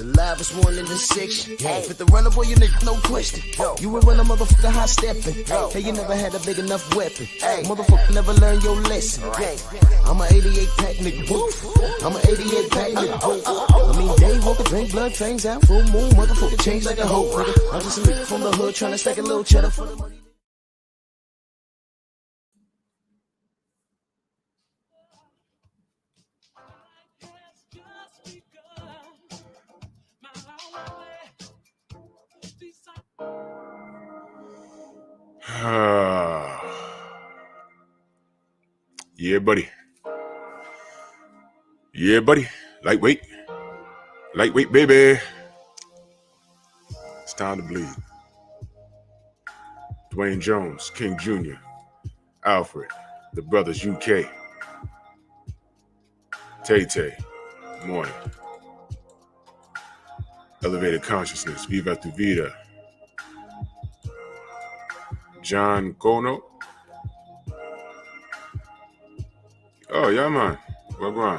The livest one in the section. Fit the runner, boy, you nigga, no question. You would run a motherfucker high stepping. Hey, you never had a big enough weapon. Motherfucker never learned your lesson. I'm a 88 pack nigga. I'm a 88 pack nigga. I mean, day walker, drink blood, trains out, full moon, motherfucker change like a hoe, nigga. I'm just a nigga from the hood trying to stack a little cheddar for the money. Yeah, buddy. Yeah, buddy. Lightweight. Lightweight, baby. It's time to bleed. Dwayne Jones, King Jr., Alfred, the Brothers UK. Tay-Tay, Morning. Elevated Consciousness, Viva Tu Vida. John Kono. Oh, yeah, man. Well, go on.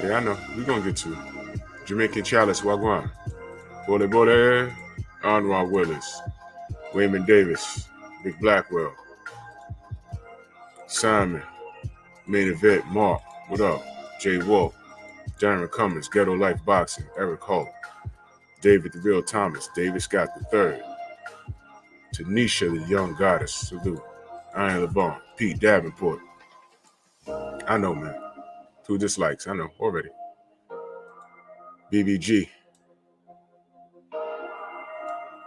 Yeah, I know. We're going to get to it. Jamaican Chalice, Wagwan. Bole Bole, Anwar Willis, Wayman Davis, Big Blackwell, Simon, Main Event, Mark, what up? Jay Wolf, Darren Cummins, Ghetto Life Boxing, Eric Holt, David the Real Thomas, David Scott III, Tanisha the Young Goddess, salute, Iron LeBon, Pete Davenport. I know, man. 2 dislikes, I know, already. BBG,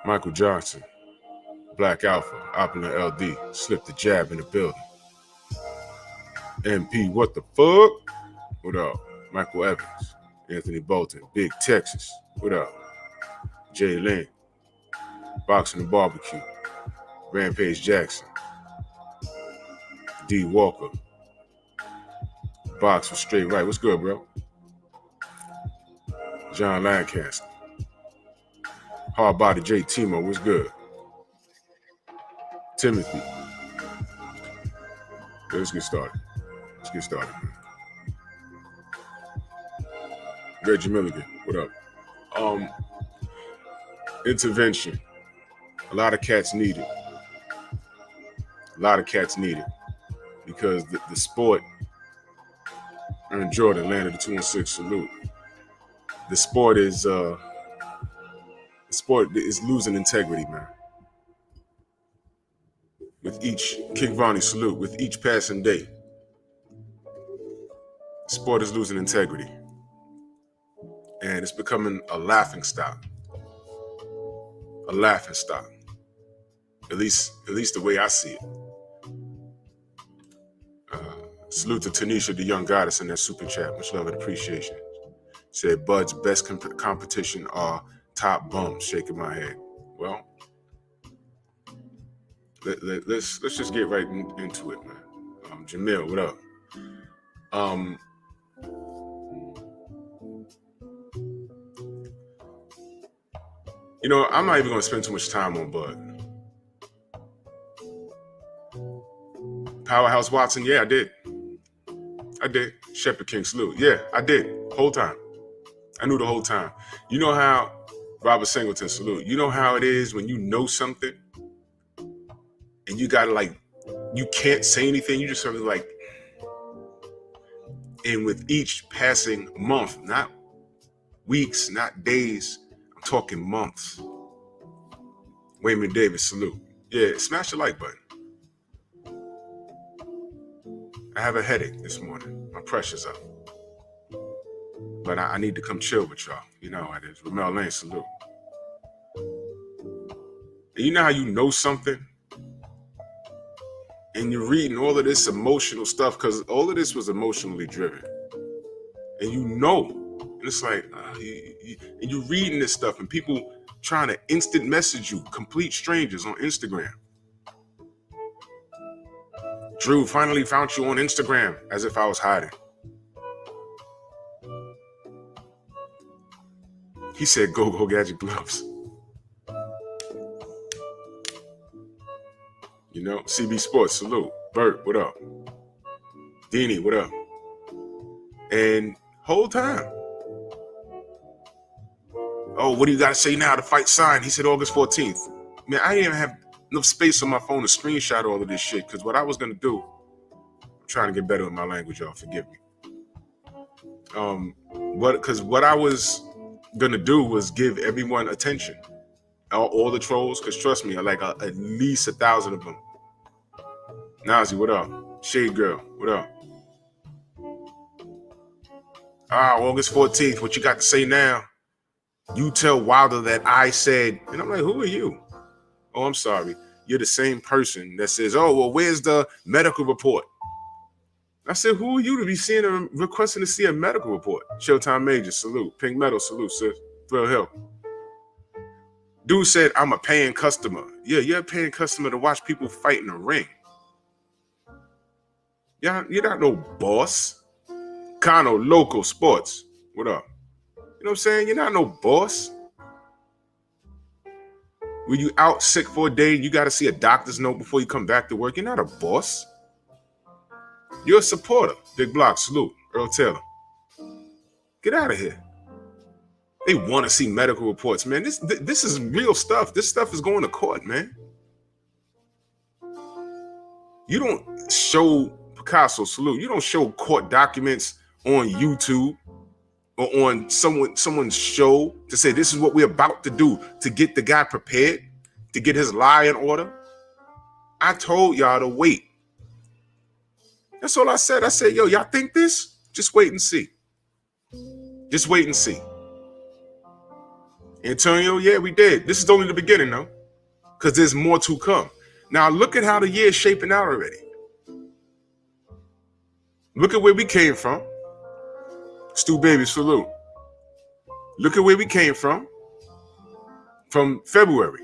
Michael Johnson, Black Alpha, Opulent LD, Slip the Jab in the building. MP, what the fuck? What up? Michael Evans, Anthony Bolton, Big Texas, what up? Jay Lynn, Boxing and Barbecue, Rampage Jackson, D Walker, Box for Straight Right, what's good, bro? John Lancaster, Hard Body J Timo, what's good? Timothy. Let's get started. Man. Reggie Milligan, what up? Intervention. A lot of cats need it. Because the sport, Aaron Jordan landed a 2-6 salute. The sport is losing integrity, man. With each King Vonnie salute, with each passing day, sport is losing integrity, and it's becoming a laughing stock. At least the way I see it. Salute to Tanisha, the Young Goddess, in that super chat. Much love and appreciation. Said Bud's best competition are top bums. Shaking my head. Well, let's just get right into it, man. Jamil, what up? I'm not even gonna spend too much time on Bud. Powerhouse Watson, yeah, I did. Shepherd King salute, yeah, I did. Whole time. I knew the whole time. You know how Robert Singleton salute. You know how it is when you know something and you gotta you can't say anything. You just sort of and with each passing month, not weeks, not days, I'm talking months. Wayman Davis salute. Yeah, smash the like button. I have a headache this morning. My pressure's up. But I need to come chill with y'all. You know how it is. Ramel Lane, salute. And you know how you know something? And you're reading all of this emotional stuff, because all of this was emotionally driven. And you know. And it's like, and you're reading this stuff, and people trying to instant message you, complete strangers on Instagram. Drew, finally found you on Instagram, as if I was hiding. He said, go gadget gloves. CB Sports, salute. Bert, what up? Deanie, what up? And whole time, Oh, what do you got to say now? The fight signed. He said August 14th. Man, I didn't even have enough space on my phone to screenshot all of this shit, because what I was going to do, I'm trying to get better with my language, y'all. Forgive me. What I was going to do was give everyone attention. All the trolls, because trust me, I like at least 1,000 of them. Nazi, what up? Shade Girl, what up? August 14th, what you got to say now? You tell Wilder that I said, and I'm like, who are you? Oh, I'm sorry. You're the same person that says, oh, well, where's the medical report? I said, who are you to be requesting to see a medical report? Showtime Major, salute. Pink Metal, salute, sis. Thrill Hill. Dude said, I'm a paying customer. Yeah, you're a paying customer to watch people fight in the ring. Yeah, you're not no boss. Kano, local sports. What up? You know what I'm saying? You're not no boss. When you out sick for a day, you got to see a doctor's note before you come back to work. You're not a boss. You're a supporter. Big Block, salute. Earl Taylor. Get out of here. They want to see medical reports, man. This is real stuff. This stuff is going to court, man. You don't show Picasso, salute. You don't show court documents on YouTube or on someone's show to say this is what we're about to do to get the guy prepared, to get his lie in order. I told y'all to wait. That's all I said. I said, yo, y'all think this? Just wait and see. Just wait and see. Antonio, yeah, we did. This is only the beginning, though, because there's more to come. Now, look at how the year's shaping out already. Look at where we came from. Stu Baby, salute. Look at where we came from February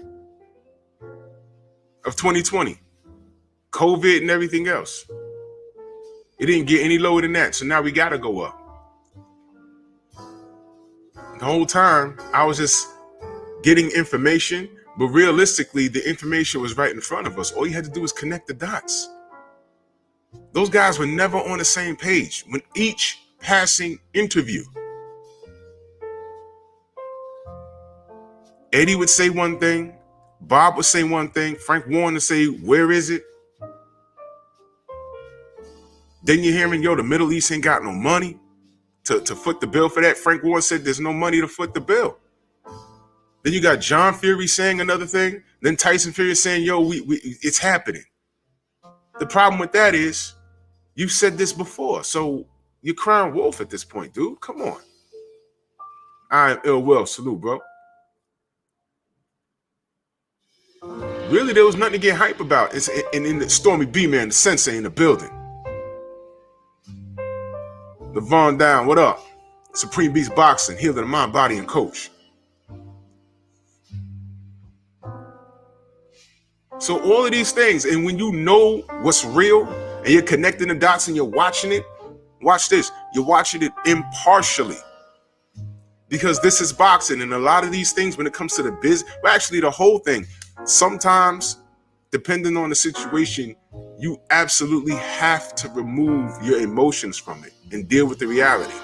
of 2020. COVID and everything else. It didn't get any lower than that, so now we got to go up. The whole time, I was just getting information, but realistically, the information was right in front of us. All you had to do was connect the dots. Those guys were never on the same page when each passing interview. Eddie would say one thing, Bob would say one thing, Frank Warren would say, where is it? Then you're hearing, yo, the Middle East ain't got no money to foot the bill for that. Frank Warren said there's no money to foot the bill. Then you got John Fury saying another thing. Then Tyson Fury saying, yo, it's happening. The problem with that is you've said this before. So you're crying wolf at this point, dude. Come on. I am ill will. Salute, bro. Really, there was nothing to get hype about. And in the Stormy B, man, the sensei in the building. LeVon Down, what up? Supreme Beast Boxing, healer of mind, body, and coach. So all of these things, and when you know what's real, and you're connecting the dots and you're watching it, watch this, you're watching it impartially. Because this is boxing, and a lot of these things when it comes to the business, well, actually the whole thing, sometimes, depending on the situation, you absolutely have to remove your emotions from it and deal with the reality.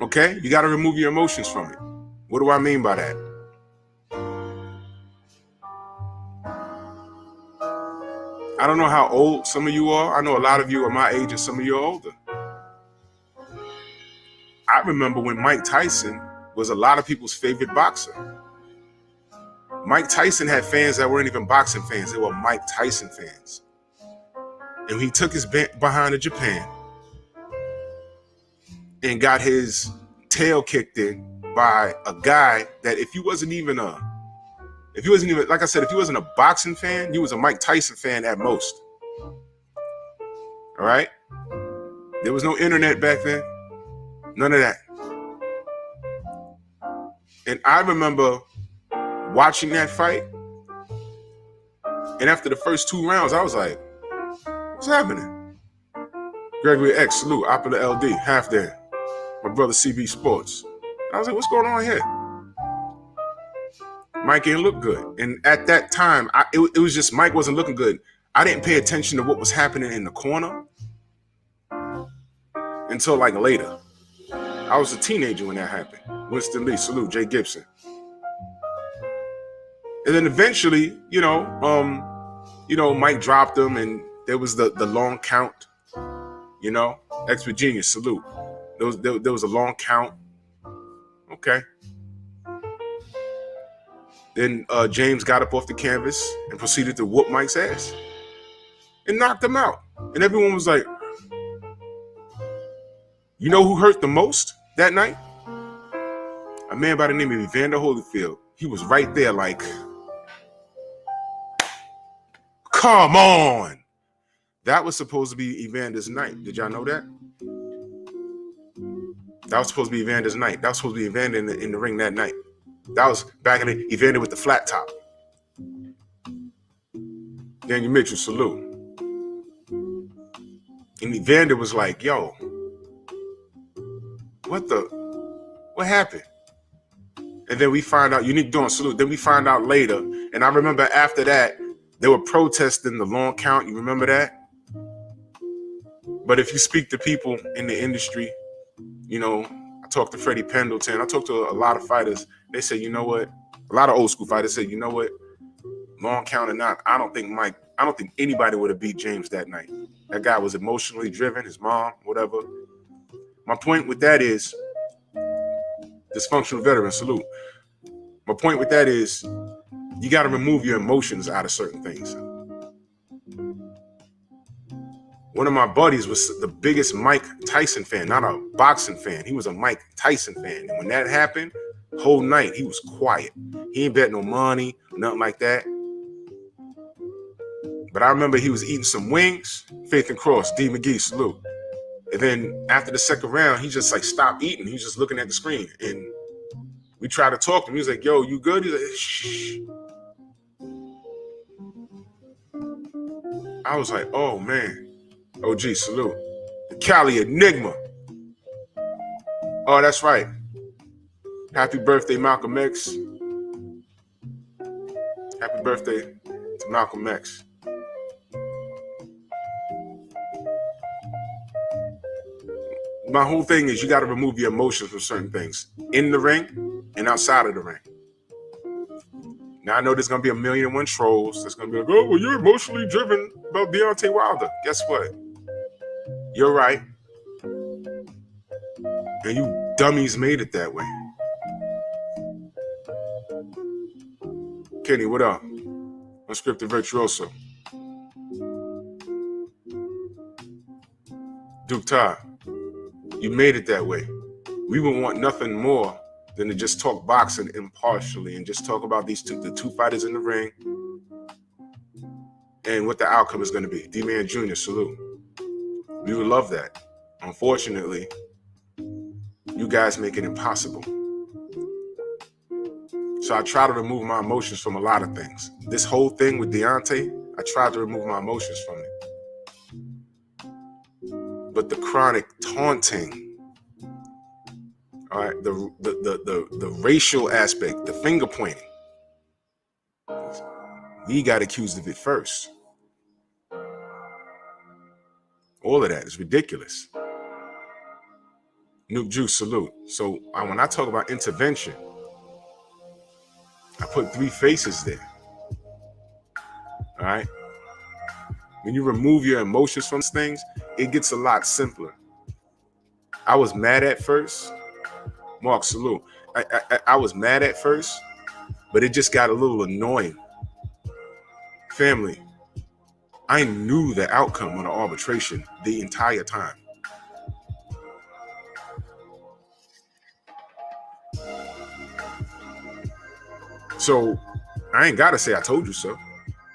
Okay? You got to remove your emotions from it. What do I mean by that? I don't know how old some of you are. I know a lot of you are my age and some of you are older. I remember when Mike Tyson was a lot of people's favorite boxer. Mike Tyson had fans that weren't even boxing fans. They were Mike Tyson fans. And he took his behind to Japan and got his tail kicked in by a guy that if he wasn't even, like I said, if he wasn't a boxing fan, he was a Mike Tyson fan at most. All right? There was no internet back then. None of that. And I remember watching that fight. And after the first 2 rounds, I was like, what's happening? Gregory X, salute, Opera LD, half there. My brother CB Sports. And I was like, what's going on here? Mike ain't look good. And at that time, it was just Mike wasn't looking good. I didn't pay attention to what was happening in the corner until like later. I was a teenager when that happened. Winston Lee, salute, Jay Gibson. And then eventually, Mike dropped him, and there was the long count, X Virginia, salute. There was a long count. Okay. Then James got up off the canvas and proceeded to whoop Mike's ass and knocked him out. And everyone was like, you know who hurt the most that night? A man by the name of Evander Holyfield. He was right there like, come on. That was supposed to be Evander's night. Did y'all know that? That was supposed to be Evander's night. That was supposed to be Evander in the ring that night. That was back in the Evander with the flat top. Daniel Mitchell, salute. And Evander was like, yo, what happened? And then we find out, Unique Dawn, salute. Then we find out later. And I remember after that, they were protesting the long count. You remember that? But if you speak to people in the industry, I talked to Freddie Pendleton. I talked to a lot of fighters. They say, you know what? A lot of old school fighters say, you know what? Long count or not, I don't think anybody would have beat James that night. That guy was emotionally driven, his mom, whatever. My point with that is, dysfunctional veteran, salute. My point with that is, you got to remove your emotions out of certain things. One of my buddies was the biggest Mike Tyson fan, not a boxing fan. He was a Mike Tyson fan. And when that happened, whole night, he was quiet. He ain't bet no money, nothing like that. But I remember he was eating some wings, Faith and Cross, D. McGee, salute. And then after the second round, he just stopped eating. He was just looking at the screen. And we tried to talk to him. He was like, yo, you good? He's like, shh. I was like, oh, man. OG, salute. The Cali Enigma. Oh, that's right. Happy birthday, Malcolm X. Happy birthday to Malcolm X. My whole thing is you got to remove your emotions from certain things in the ring and outside of the ring. Now, I know there's going to be 1,000,001 trolls that's going to be like, oh, well, you're emotionally driven about Deontay Wilder. Guess what? You're right. And you dummies made it that way. Kenny, what up? Unscripted Virtuoso. Duke Todd, you made it that way. We would want nothing more than to just talk boxing impartially and just talk about the two fighters in the ring and what the outcome is going to be. D-Man Jr., salute. We would love that. Unfortunately, you guys make it impossible. So I try to remove my emotions from a lot of things. This whole thing with Deontay, I tried to remove my emotions from it. But the chronic taunting, all right, the racial aspect, the finger pointing, we got accused of it first. All of that is ridiculous. Nuke Juice, salute. So when I talk about intervention, I put 3 faces there. All right? When you remove your emotions from things, it gets a lot simpler. I was mad at first. Mark, salute. I was mad at first, but it just got a little annoying. Family, I knew the outcome of the arbitration the entire time. So I ain't got to say I told you so.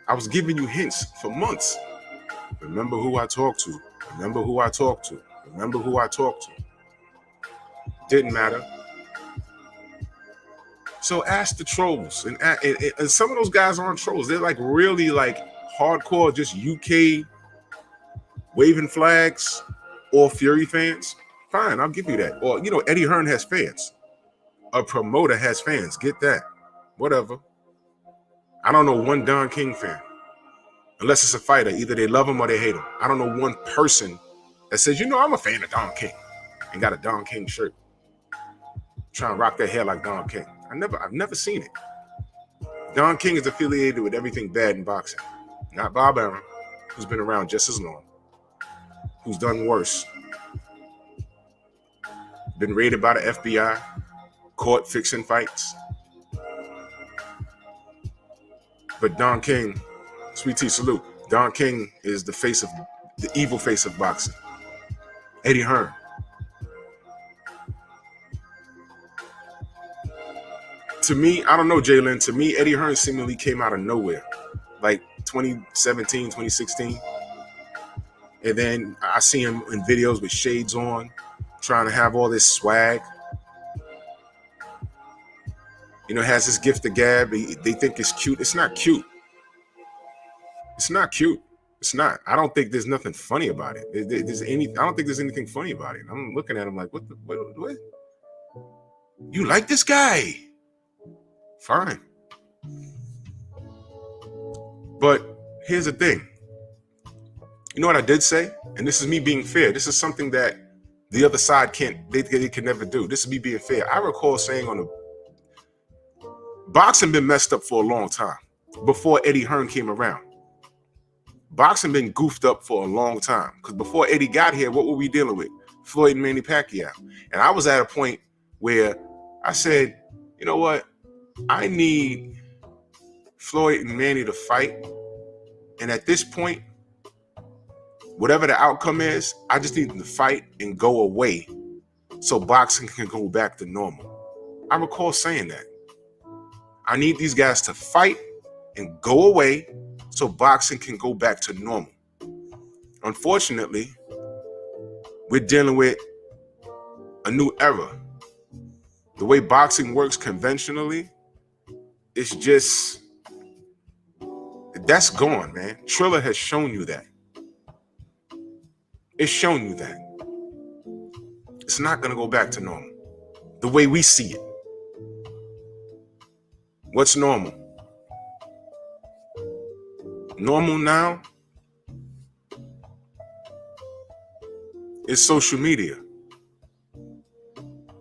I was giving you hints for months. Remember who I talked to. Remember who I talked to. Remember who I talked to. Didn't matter. So ask the trolls. And some of those guys aren't trolls. They're really hardcore, just UK waving flags or Fury fans. Fine, I'll give you that. Or, Eddie Hearn has fans. A promoter has fans. Get that. Whatever. I don't know one Don King fan. Unless it's a fighter. Either they love him or they hate him. I don't know one person that says, I'm a fan of Don King and got a Don King shirt. trying to rock their hair like Don King. I've never seen it. Don King is affiliated with everything bad in boxing. Not Bob Arum, who's been around just as long, who's done worse. Been raided by the FBI, caught fixing fights. But Don King, Sweet Tea salute. Don King is the evil face of boxing. Eddie Hearn. To me, I don't know, Jalen. To me, Eddie Hearn seemingly came out of nowhere. Like 2017, 2016. And then I see him in videos with shades on, trying to have all this swag. You know, has this gift of gab. They think it's cute. It's not cute. It's not cute. It's not. I don't think there's nothing funny about it. I don't think there's anything funny about it. I'm looking at him like, what? You like this guy? Fine. But here's the thing. You know what I did say? And this is me being fair. This is something that the other side they can never do. This is me being fair. I recall saying boxing been messed up for a long time before Eddie Hearn came around. Boxing been goofed up for a long time because before Eddie got here, what were we dealing with? Floyd and Manny Pacquiao. And I was at a point where I said, you know what? I need Floyd and Manny to fight. And at this point, whatever the outcome is, I just need them to fight and go away so boxing can go back to normal. I recall saying that. I need these guys to fight and go away so boxing can go back to normal. Unfortunately, we're dealing with a new era. The way boxing works conventionally, it's just, that's gone, man. Triller has shown you that. It's shown you that. It's not going to go back to normal. The way we see it. What's normal? Normal now is social media.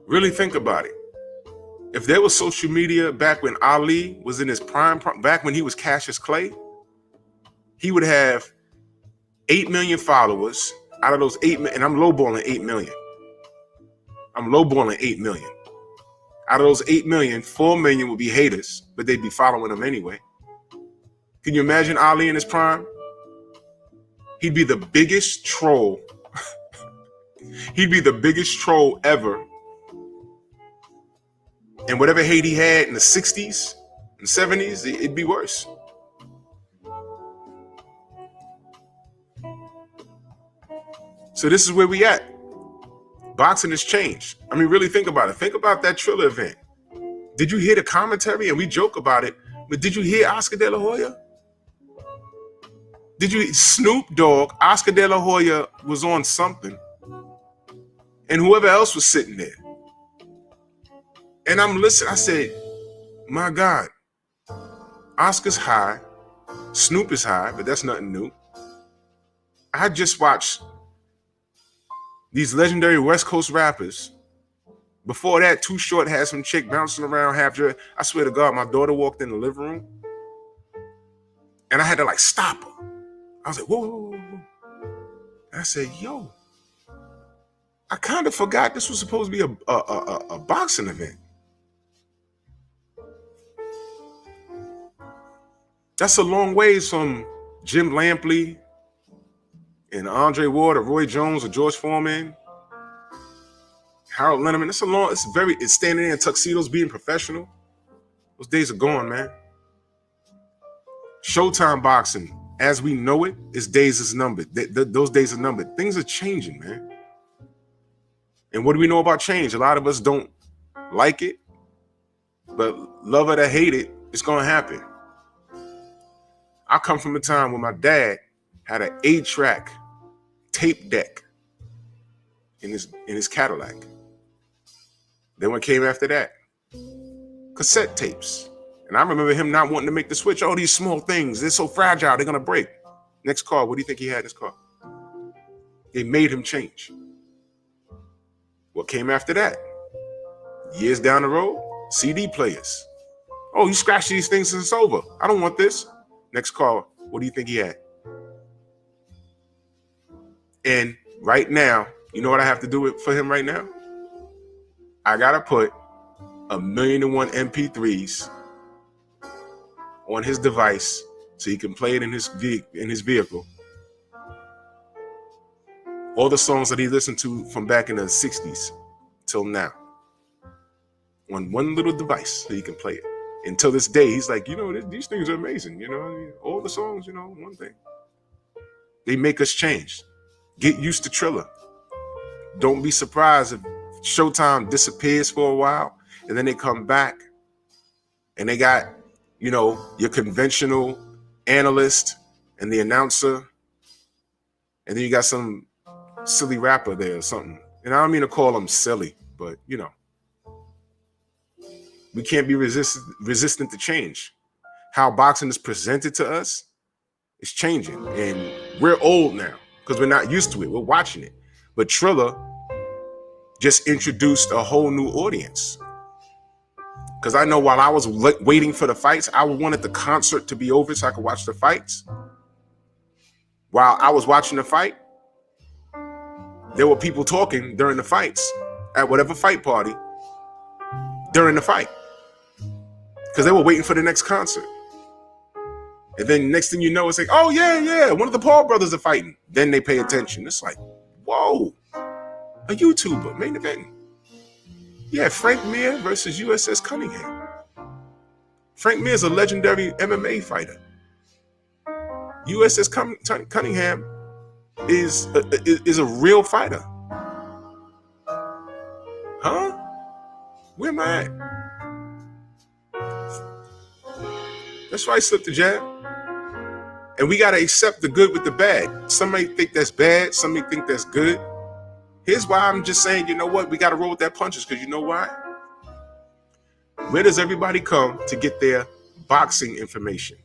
Really think about it. If there was social media back when Ali was in his prime, back when he was Cassius Clay, he would have 8 million followers. Out of those 8 million, and I'm lowballing 8 million. I'm lowballing 8 million. Out of those 8 million, 4 million would be haters, but they'd be following him anyway. Can you imagine Ali in his prime? He'd be the biggest troll. He'd be the biggest troll ever. And whatever hate he had in the 60s and 70s, it'd be worse. So this is where we at. Boxing has changed. I mean, really think about it. Think about that Triller event. Did you hear the commentary? And we joke about it, but did you hear Oscar De La Hoya? Did you Snoop Dogg, Oscar De La Hoya was on something, and whoever else was sitting there. And I'm listening. I said, my God, Oscar's high, Snoop is high, but that's nothing new. I just watched these legendary West Coast rappers. Before that, Too Short had some chick bouncing around half dressed. I swear to God, my daughter walked in the living room, and I had to stop her. I was like, whoa, whoa, whoa, whoa. And I said, yo, I kind of forgot this was supposed to be a boxing event. That's a long ways from Jim Lampley and Andre Ward or Roy Jones or George Foreman, Harold Linneman. It's standing there in tuxedos being professional. Those days are gone, man. Showtime boxing, as we know it, those days are numbered. Things are changing, man. And what do we know about change? A lot of us don't like it, but love it or hate it, it's going to happen. I come from a time when my dad had an 8-track tape deck in his Cadillac. Then what came after that? Cassette tapes. And I remember him not wanting to make the switch. Oh, these small things, they're so fragile, they're going to break. Next car, what do you think he had in his car? They made him change. What came after that? Years down the road, CD players. Oh, you scratch these things and it's over. I don't want this. Next call, what do you think he had? And right now, you know what I have to do for him right now? I got to put 1,000,001 MP3s on his device so he can play it in his vehicle. All the songs that he listened to from back in the 60s till now. On one little device so he can play it. Until this day, he's like, these things are amazing. All the songs, one thing. They make us change. Get used to Triller. Don't be surprised if Showtime disappears for a while and then they come back and they got, your conventional analyst and the announcer. And then you got some silly rapper there or something. And I don't mean to call them silly, but, we can't be resistant to change. How boxing is presented to us is changing. And we're old now because we're not used to it. We're watching it. But Triller just introduced a whole new audience. Because I know while I was waiting for the fights, I wanted the concert to be over so I could watch the fights. While I was watching the fight, there were people talking during the fights at whatever fight party during the fight. Because they were waiting for the next concert. And then next thing you know, it's like, oh, yeah, one of the Paul brothers are fighting. Then they pay attention. It's like, whoa, a YouTuber, main event. Yeah, Frank Mir versus USS Cunningham. Frank Mir is a legendary MMA fighter. USS Cunningham is a real fighter. Huh? Where am I at? That's why I slipped the jab. And we got to accept the good with the bad. Some may think that's bad. Some may think that's good. Here's why I'm just saying, you know what? We got to roll with that punches because you know why? Where does everybody come to get their boxing information?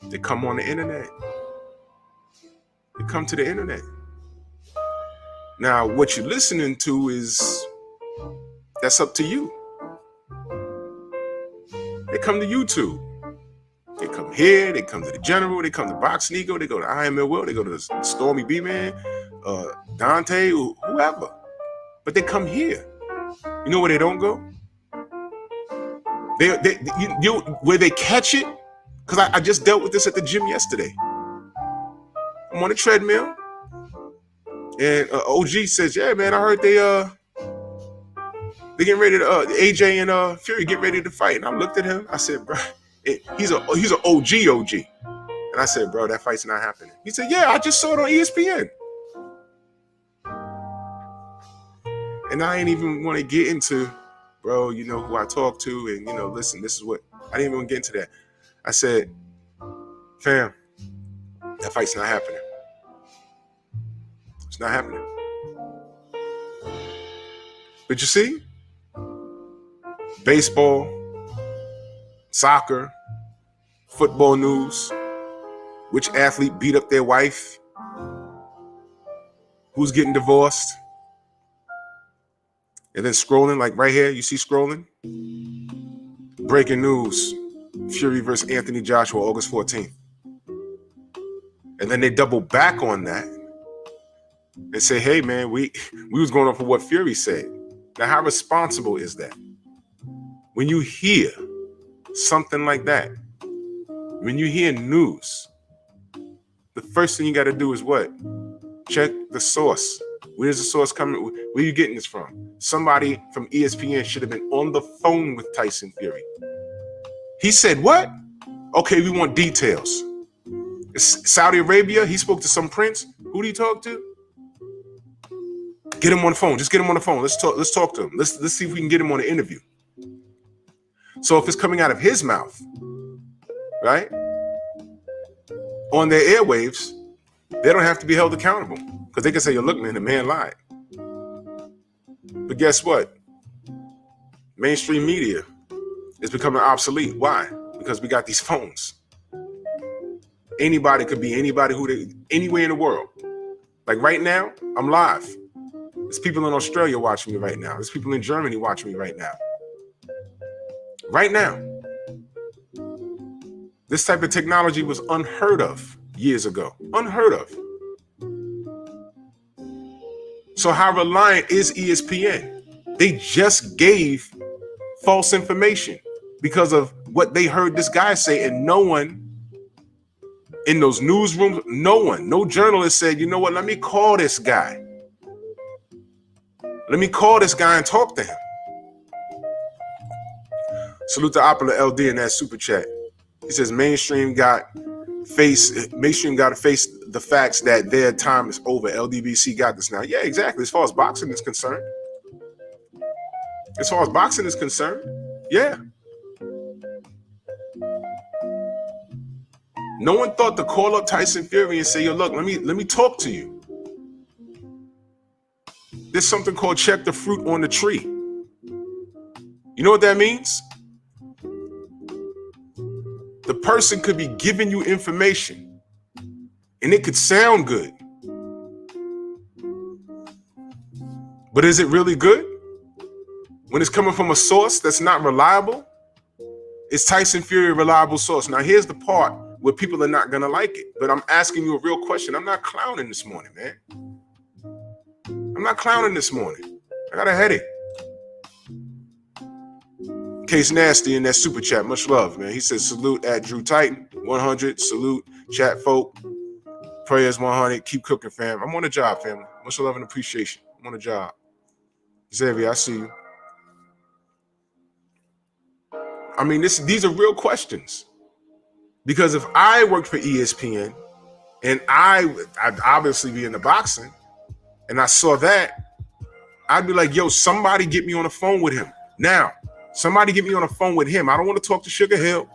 They come on the internet. They come to the internet. Now, what you're listening to that's up to you. They come to YouTube. They come here, they come to the General, they come to Boxing Ego, they go to I Am Ill Will, they go to Stormy B-Man, Dante, whoever. But they come here. You know where they don't go? Where they catch it? Because I just dealt with this at the gym yesterday. I'm on the treadmill, and OG says, yeah, man, I heard they getting ready to, AJ and Fury get ready to fight. And I looked at him, I said, bro, he's an OG. And I said, bro, that fight's not happening. He said, yeah, I just saw it on ESPN. And I ain't even want to get into, bro, who I talk to. And, listen, this is what, I didn't even want to get into that. I said, fam, that fight's not happening. It's not happening. But you see, baseball, soccer, football news, which athlete beat up their wife, who's getting divorced, and then scrolling, like right here, you see scrolling? Breaking news, Fury versus Anthony Joshua, August 14th. And then they double back on that and say, hey, man, we was going off of what Fury said. Now, how responsible is that? When you hear something like that, when you hear news, the first thing you got to do is what? Check the source. Where's the source coming? Where are you getting this from? Somebody from ESPN should have been on the phone with Tyson Fury. He said, what? Okay, we want details. It's Saudi Arabia, he spoke to some prince. Who did he talk to? Get him on the phone. Just get him on the phone. Let's talk to him. Let's see if we can get him on an interview. So if it's coming out of his mouth, right, on their airwaves, they don't have to be held accountable because they can say, look, man, the man lied. But guess what? Mainstream media is becoming obsolete. Why? Because we got these phones. Anybody could be anybody anywhere in the world. Like right now, I'm live. There's people in Australia watching me right now. There's people in Germany watching me right now. Right now. This type of technology was unheard of years ago. Unheard of. So how reliant is ESPN? They just gave false information because of what they heard this guy say, and no one in those newsrooms, no journalist said, you know what, let me call this guy. Let me call this guy and talk to him. Salute to Opera LD in that super chat. He says mainstream got to face the facts that their time is over. LDBC got this now. Yeah, exactly. As far as boxing is concerned. Yeah. No one thought to call up Tyson Fury and say, yo, look, let me talk to you. There's something called check the fruit on the tree. You know what that means? The person could be giving you information and it could sound good. But is it really good? When it's coming from a source that's not reliable? Is Tyson Fury a reliable source? Now, here's the part where people are not going to like it. But I'm asking you a real question. I'm not clowning this morning, man. I'm not clowning this morning. I got a headache. Case Nasty in that super chat. Much love, man. He says, salute at Drew Titan. 100. Salute, chat folk. Prayers 100. Keep cooking, fam. I'm on the job, family. Much love and appreciation. I'm on the job. Xavier, I see you. I mean, these are real questions. Because if I worked for ESPN and I'd obviously be in the boxing and I saw that, I'd be like, yo, somebody get me on the phone with him. Now, somebody get me on the phone with him. I don't want to talk to Sugar Hill.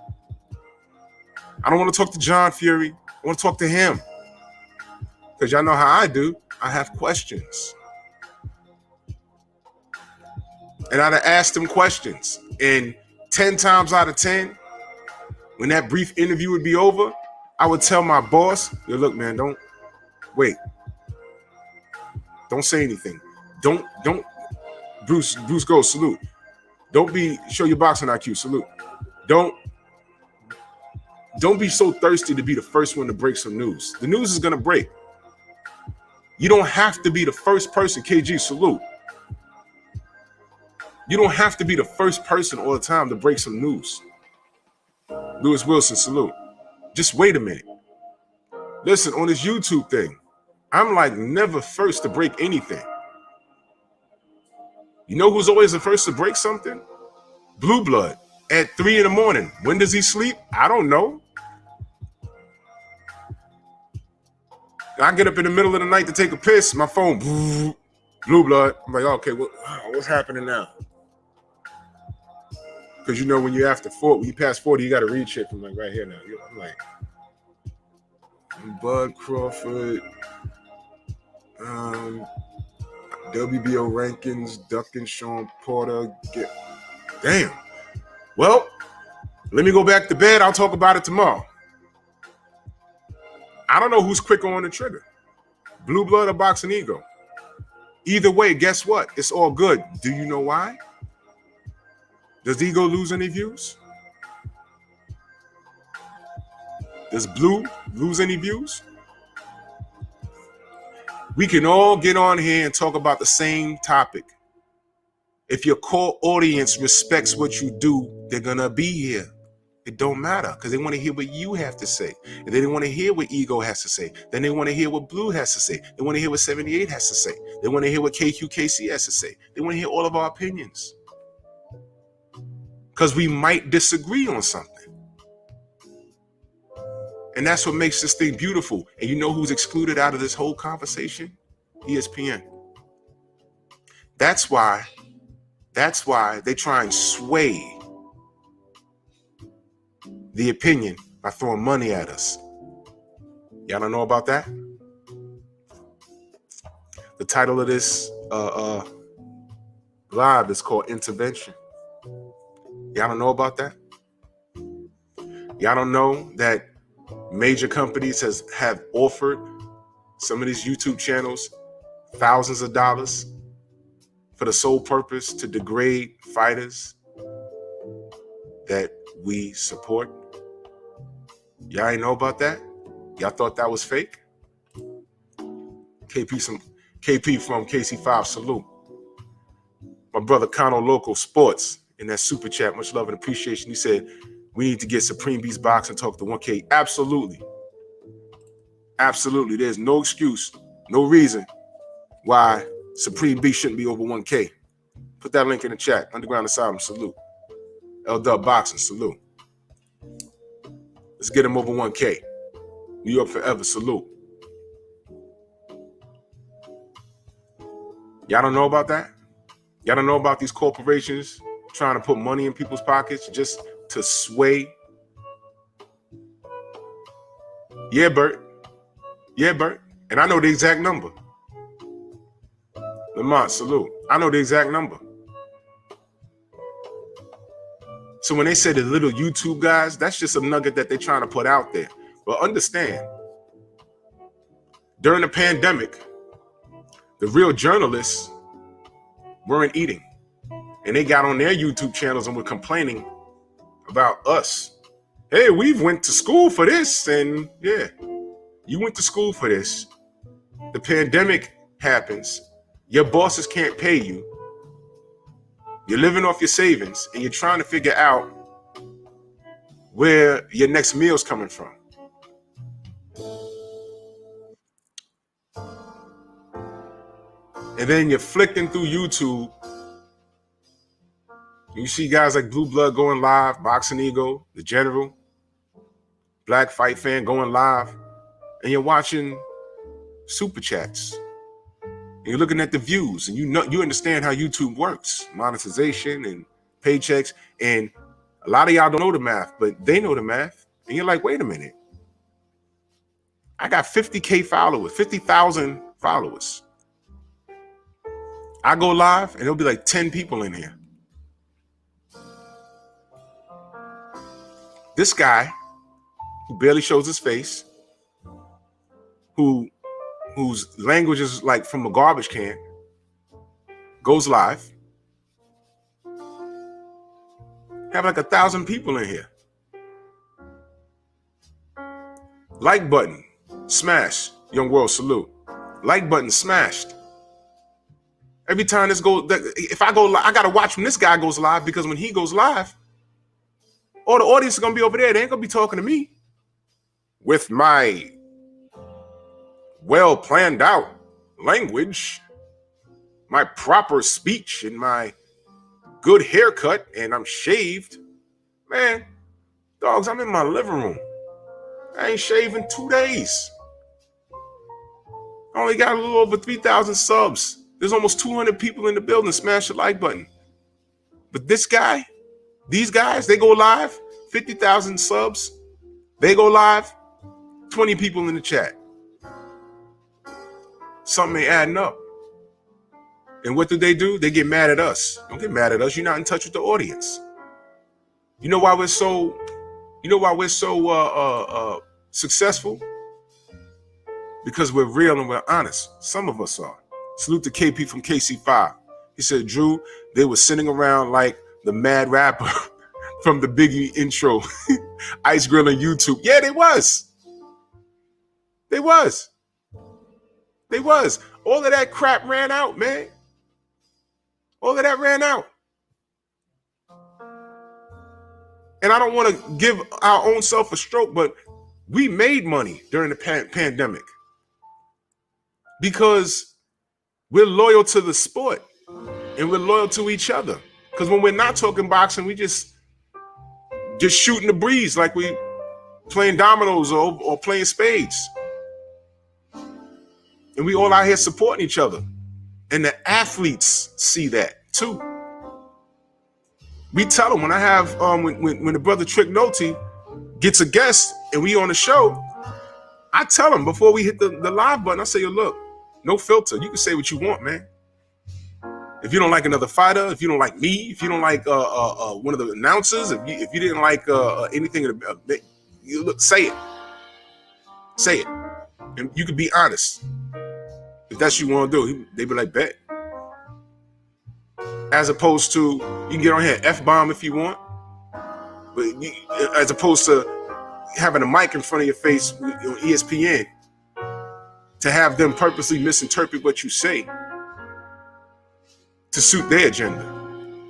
I don't want to talk to John Fury. I want to talk to him. Because y'all know how I do. I have questions. And I'd have asked him questions. And 10 times out of 10, when that brief interview would be over, I would tell my boss, yo, look, man, don't wait. Don't say anything. Don't Bruce go, salute. Don't show your boxing IQ, salute. Don't be so thirsty to be the first one to break some news. The news is gonna break. You don't have to be the first person, KG, salute. You don't have to be the first person all the time to break some news. Lewis Wilson, salute. Just wait a minute. Listen, on this YouTube thing, I'm like never first to break anything. You know who's always the first to break something? Blue Blood at 3 a.m. When does he sleep? I don't know. I get up in the middle of the night to take a piss. My phone, Blue Blood. I'm like, okay, what's happening now? Because you know when you're after 40, when you pass 40, you got to read shit from like right here now. I'm like, Bud Crawford, WBO rankings, Duncan Sean Porter. Damn. Well, let me go back to bed. I'll talk about it tomorrow. I don't know who's quicker on the trigger, Blue Blood or Boxing Ego. Either way, guess what? It's all good. Do you know why? Does Ego lose any views? Does Blue lose any views? We can all get on here and talk about the same topic. If your core audience respects what you do, they're going to be here. It don't matter because they want to hear what you have to say. And they don't want to hear what Ego has to say. Then they want to hear what Blue has to say. They want to hear what 78 has to say. They want to hear what KQKC has to say. They want to hear all of our opinions. Because we might disagree on something. And that's what makes this thing beautiful. And you know who's excluded out of this whole conversation? ESPN. That's why they try and sway the opinion by throwing money at us. Y'all don't know about that? The title of this live is called Intervention. Y'all don't know about that? Y'all don't know that major companies have offered some of these YouTube channels thousands of dollars for the sole purpose to degrade fighters that we support? Y'all ain't know about that? Y'all thought that was fake? KP from KC5, salute. My brother Kano Local Sports in that super chat, much love and appreciation. He said, we need to get Supreme Beast Box and talk to 1K. Absolutely. Absolutely. There's no excuse, no reason why Supreme Beast shouldn't be over 1K. Put that link in the chat. Underground Asylum, salute. L-Dub Boxing, salute. Let's get him over 1K. New York forever, salute. Y'all don't know about that? Y'all don't know about these corporations trying to put money in people's pockets just to sway? Yeah, Bert. Yeah, Bert. And I know the exact number. Lamont, salute. I know the exact number. So when they say the little YouTube guys, that's just a nugget that they're trying to put out there. But understand, during the pandemic, the real journalists weren't eating. And they got on their YouTube channels and were complaining about us. Hey, we've went to school for this. And yeah, you went to school for this. The pandemic happens. Your bosses can't pay you. You're living off your savings and you're trying to figure out where your next meal's coming from. And then you're flicking through YouTube. You see guys like Blue Blood going live, Boxing Ego, The General, Black Fight Fan going live, and you're watching super chats. And you're looking at the views, and you understand how YouTube works, monetization and paychecks. And a lot of y'all don't know the math, but they know the math. And you're like, wait a minute. I got 50K followers, 50,000 followers. I go live and there'll be like 10 people in here. This guy who barely shows his face, whose language is like from a garbage can, goes live. Have like 1,000 people in here. Like button, smash. Young World, salute. Like button smashed. Every time this goes, if I go live, I gotta watch when this guy goes live, because when he goes live, all the audience is gonna be over there. They ain't gonna be talking to me with my well planned out language, my proper speech, and my good haircut, and I'm shaved. Man, dogs, I'm in my living room. I ain't shaved in 2 days. I only got a little over 3,000 subs. There's almost 200 people in the building. Smash the like button. But this guy, these guys, they go live, 50,000 subs. They go live, 20 people in the chat. Something ain't adding up. And what do? They get mad at us. Don't get mad at us. You're not in touch with the audience. You know why we're so successful? Because we're real and we're honest. Some of us are. Salute to KP from KC5. He said, Drew, they were sitting around like the mad rapper from the Biggie intro. Ice Grill on YouTube. Yeah, they was. They was. All of that crap ran out, man. All of that ran out. And I don't want to give our own self a stroke, but we made money during the pandemic because we're loyal to the sport and we're loyal to each other. Because when we're not talking boxing, we just shooting the breeze like we playing dominoes or playing spades. And we all out here supporting each other. And the athletes see that too. We tell them when I have when the brother Trick Nolte gets a guest and we on the show, I tell him before we hit the live button, I say, yo, look, no filter. You can say what you want, man. If you don't like another fighter, if you don't like me, if you don't like one of the announcers, if you didn't like anything, you look, say it. Say it. And you can be honest. If that's what you want to do, they be like, bet. as opposed to you can get on here and F-bomb if you want, but as opposed to having a mic in front of your face on ESPN to have them purposely misinterpret what you say to suit their agenda.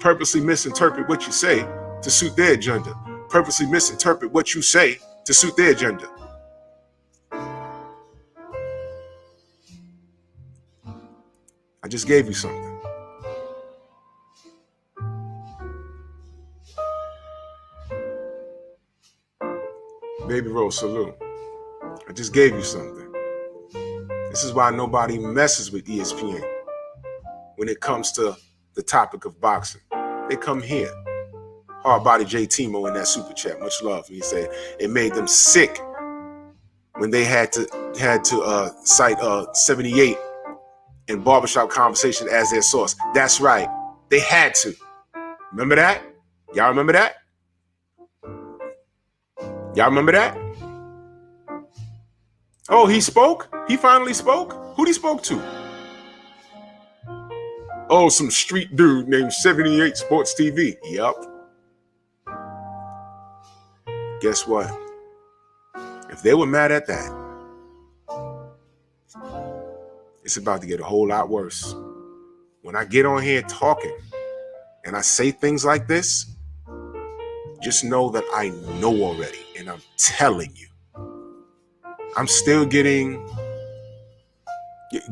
Purposely misinterpret what you say to suit their agenda. Purposely misinterpret what you say to suit their agenda. I just gave you something. Baby Rose, salute. I just gave you something. This is why nobody messes with ESPN when it comes to the topic of boxing. They come here. Hard Body J Timo in that super chat, much love. He said it made them sick when they had to cite 78 and Barbershop Conversation as their source. That's right. They had to. Remember that? Y'all remember that? Y'all remember that? Oh, he spoke? He finally spoke? Who'd he spoke to? Oh, some street dude named 78 Sports TV. Yup. Guess what? If they were mad at that, it's about to get a whole lot worse. When I get on here talking and I say things like this, just know that I know already, and I'm telling you. I'm still getting...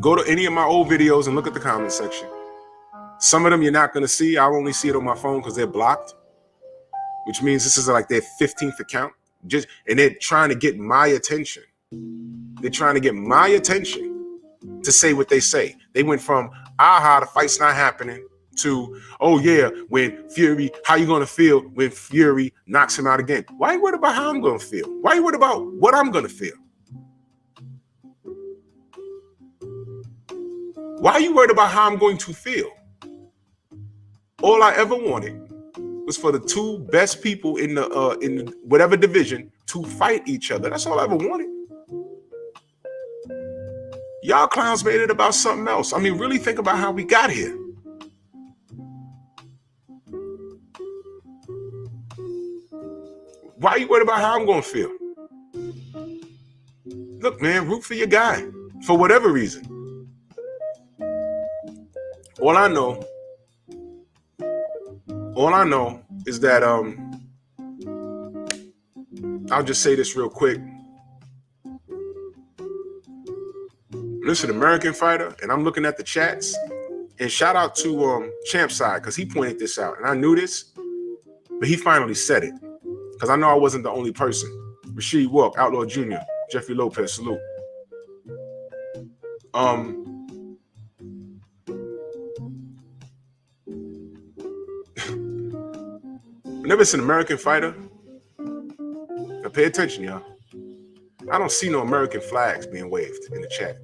Go to any of my old videos and look at the comment section. Some of them you're not going to see. I'll only see it on my phone because they're blocked, which means this is like their 15th account. And they're trying to get my attention. They're trying to get my attention to say what they say. They went from, aha, the fight's not happening, to, oh yeah, when Fury, how you going to feel when Fury knocks him out again? Why are you worried about how I'm going to feel? Why are you worried about what I'm going to feel? Why are you worried about how I'm going to feel? All I ever wanted was for the two best people in the whatever division to fight each other. That's all I ever wanted. Y'all clowns made it about something else. I mean, really think about how we got here. Why are you worried about how I'm going to feel? Look, man, root for your guy for whatever reason. All I know is that I'll just say this real quick. Listen, American Fighter, and I'm looking at the chats, and shout out to Champside because he pointed this out, and I knew this, but he finally said it because I know I wasn't the only person. Rashid Walk, Outlaw Jr., Jeffrey Lopez, salute. Whenever it's an American fighter, now pay attention, y'all. I don't see no American flags being waved in the chat.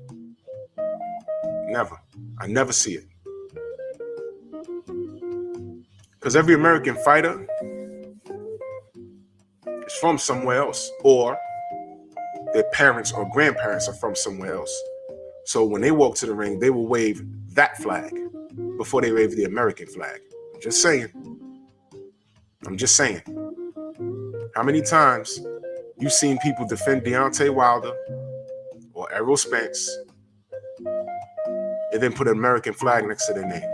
Never. I never see it. Because every American fighter is from somewhere else, or their parents or grandparents are from somewhere else. So when they walk to the ring, they will wave that flag before they wave the American flag. I'm just saying. How many times you've seen people defend Deontay Wilder or Errol Spence and then put an American flag next to their name?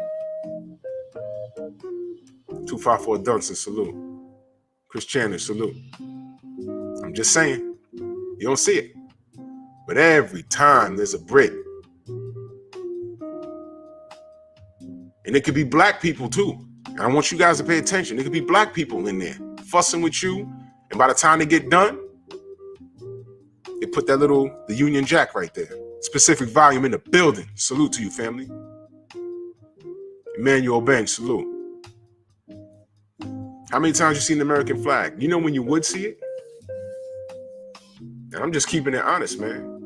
254 Dunson, salute. Chris Chandler, salute. I'm just saying. You don't see it. But every time there's a break. And it could be black people too. And I want you guys to pay attention. There could be black people in there fussing with you. And by the time they get done, they put the Union Jack right there. Specific volume in the building. Salute to you, family. Emmanuel Banks, salute. How many times you seen the American flag? You know when you would see it? And I'm just keeping it honest, man.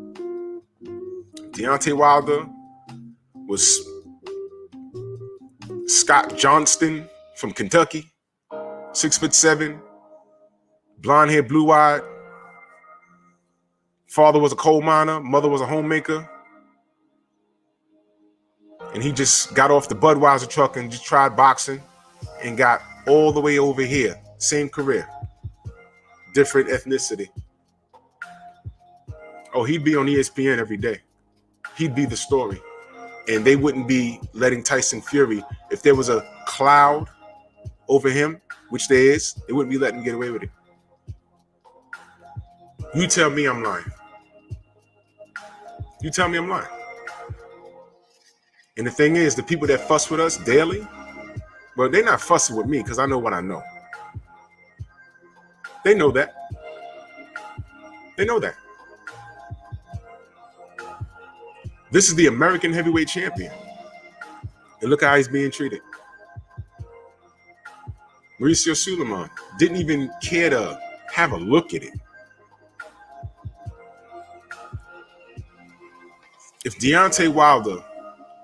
Deontay Wilder was Scott Johnston from Kentucky, 6'7", blonde hair, blue eyed. Father was a coal miner, mother was a homemaker. And he just got off the Budweiser truck and just tried boxing and got all the way over here. Same career. Different ethnicity. Oh, he'd be on ESPN every day. He'd be the story. And they wouldn't be letting Tyson Fury, if there was a cloud over him, which there is, they wouldn't be letting him get away with it. You tell me I'm lying. You tell me I'm lying. And the thing is, the people that fuss with us daily, well, they're not fussing with me because I know what I know. They know that. They know that. This is the American heavyweight champion. And look how he's being treated. Mauricio Suleiman didn't even care to have a look at it. If Deontay Wilder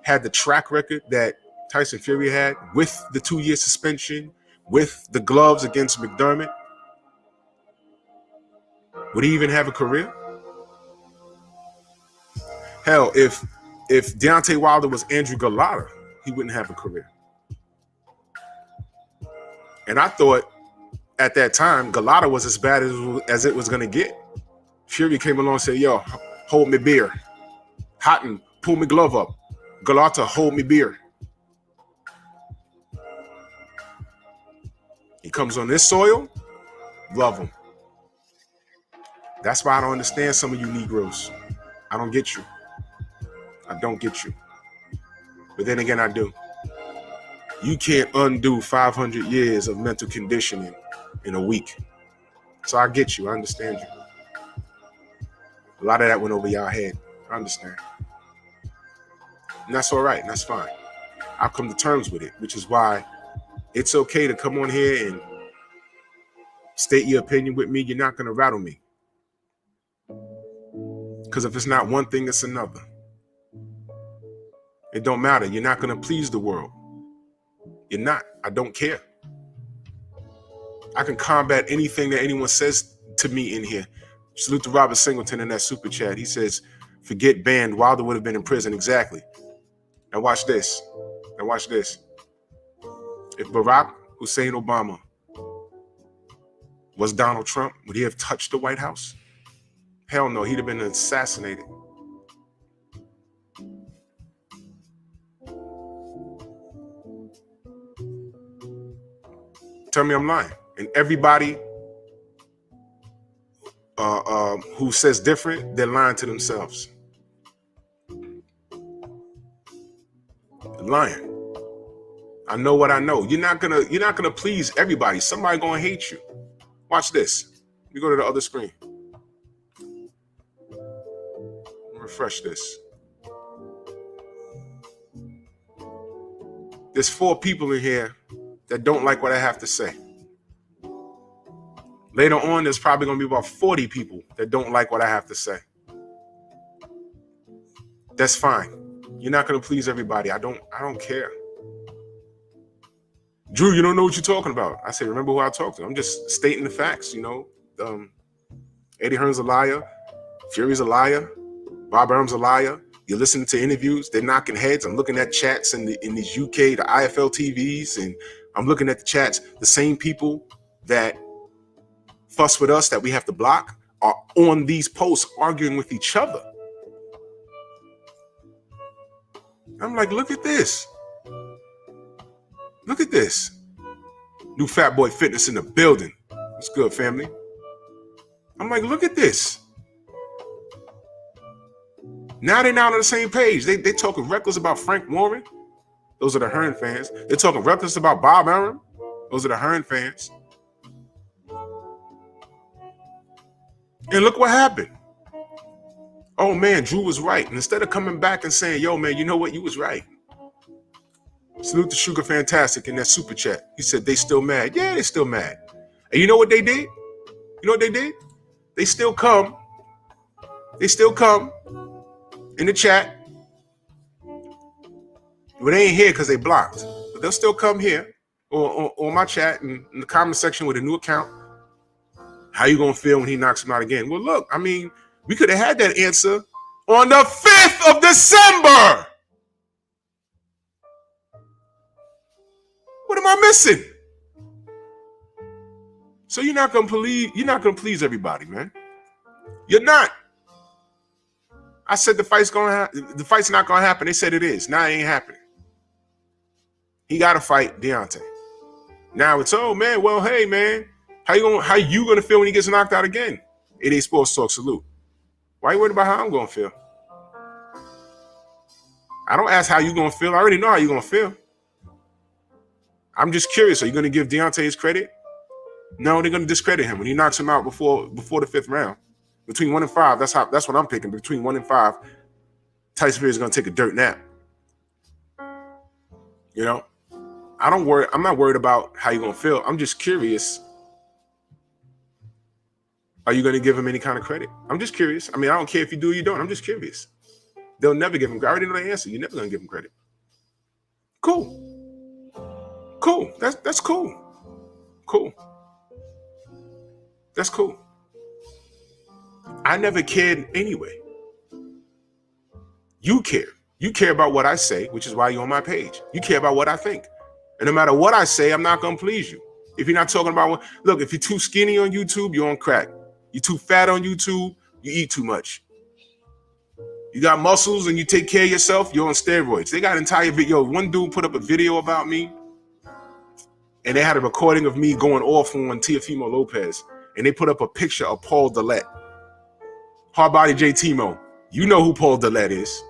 had the track record that Tyson Fury had with the 2-year suspension, with the gloves against McDermott, would he even have a career? Hell, if Deontay Wilder was Andrew Galata, he wouldn't have a career. And I thought at that time, Galata was as bad as it was going to get. Fury came along and said, yo, hold me beer. Houghton, pull me glove up. Galata, hold me beer. He comes on this soil, love him. That's why I don't understand some of you Negroes. I don't get you. I don't get you. But then again, I do. You can't undo 500 years of mental conditioning in a week. So I get you. I understand you. A lot of that went over your head. I understand. And that's all right. And that's fine. I'll come to terms with it, which is why it's okay to come on here and state your opinion with me. You're not going to rattle me. Because if it's not one thing, it's another. It don't matter. You're not going to please the world. You're not. I don't care. I can combat anything that anyone says to me in here. Salute to Robert Singleton in that super chat. He says, forget banned. Wilder would have been in prison. Exactly. Now watch this. Now watch this. If Barack Hussein Obama was Donald Trump, would he have touched the White House? Hell no. He'd have been assassinated. Tell me I'm lying. And everybody who says different, they're lying to themselves. They're lying. I know what I know. You're not gonna please everybody. Somebody gonna hate you. Watch this. Let me go to the other screen. Refresh this. There's 4 people in here that don't like what I have to say. Later on, there's probably going to be about 40 people that don't like what I have to say. That's fine. You're not going to please everybody. I don't care. Drew, you don't know what you're talking about. I say, remember who I talked to. I'm just stating the facts, you know. Eddie Hearn's a liar. Fury's a liar. Bob Arum's a liar. You're listening to interviews. They're knocking heads. I'm looking at chats in these UK, the IFL TVs, and I'm looking at the chats. The same people that fuss with us that we have to block are on these posts arguing with each other. I'm like, look at this. Look at this. New Fat Boy Fitness in the building. What's good, family? I'm like, look at this. Now they're not on the same page. They talking reckless about Frank Warren. Those are the Hearn fans. They're talking reckless about Bob Arum. Those are the Hearn fans. And look what happened. Oh, man, Drew was right. And instead of coming back and saying, yo, man, you know what? You was right. Salute to Sugar Fantastic in that super chat. He said they still mad. Yeah, they still mad. And you know what they did? You know what they did? They still come. They still come in the chat. But they ain't here because they blocked. But they'll still come here or on my chat in the comment section with a new account. How you going to feel when he knocks him out again? Well, look, I mean, we could have had that answer on the 5th of December. What am I missing? So you're not gonna please everybody, man. You're not. I said the fight's not gonna happen. They said it is. Now it ain't happening. He gotta fight Deontay. Now it's, oh man, well, hey man, how you gonna feel when he gets knocked out again? It ain't Sports Talk, salute. Why you worried about how I'm gonna feel? I don't ask how you gonna feel. I already know how you gonna feel. I'm just curious. Are you gonna give Deontay his credit? No, they're gonna discredit him when he knocks him out before the fifth round. Between 1 and 5, that's what I'm picking. Between 1 and 5, Tyson Fury is gonna take a dirt nap. You know, I'm not worried about how you're gonna feel. I'm just curious. Are you gonna give him any kind of credit? I'm just curious. I mean, I don't care if you do or you don't. I'm just curious. They'll never give him credit. I already know the answer. You're never gonna give him credit. Cool. That's cool. Cool. That's cool. I never cared anyway. You care. You care about what I say, which is why you're on my page. You care about what I think. And no matter what I say, I'm not going to please you. If you're not talking about look, if you're too skinny on YouTube, you're on crack. You're too fat on YouTube, you eat too much. You got muscles and you take care of yourself, you're on steroids. They got entire video. One dude put up a video about me, and they had a recording of me going off on Teofimo Lopez, and they put up a picture of Paul Dillette. Hardbody J. Timo, you know who Paul Dillette is.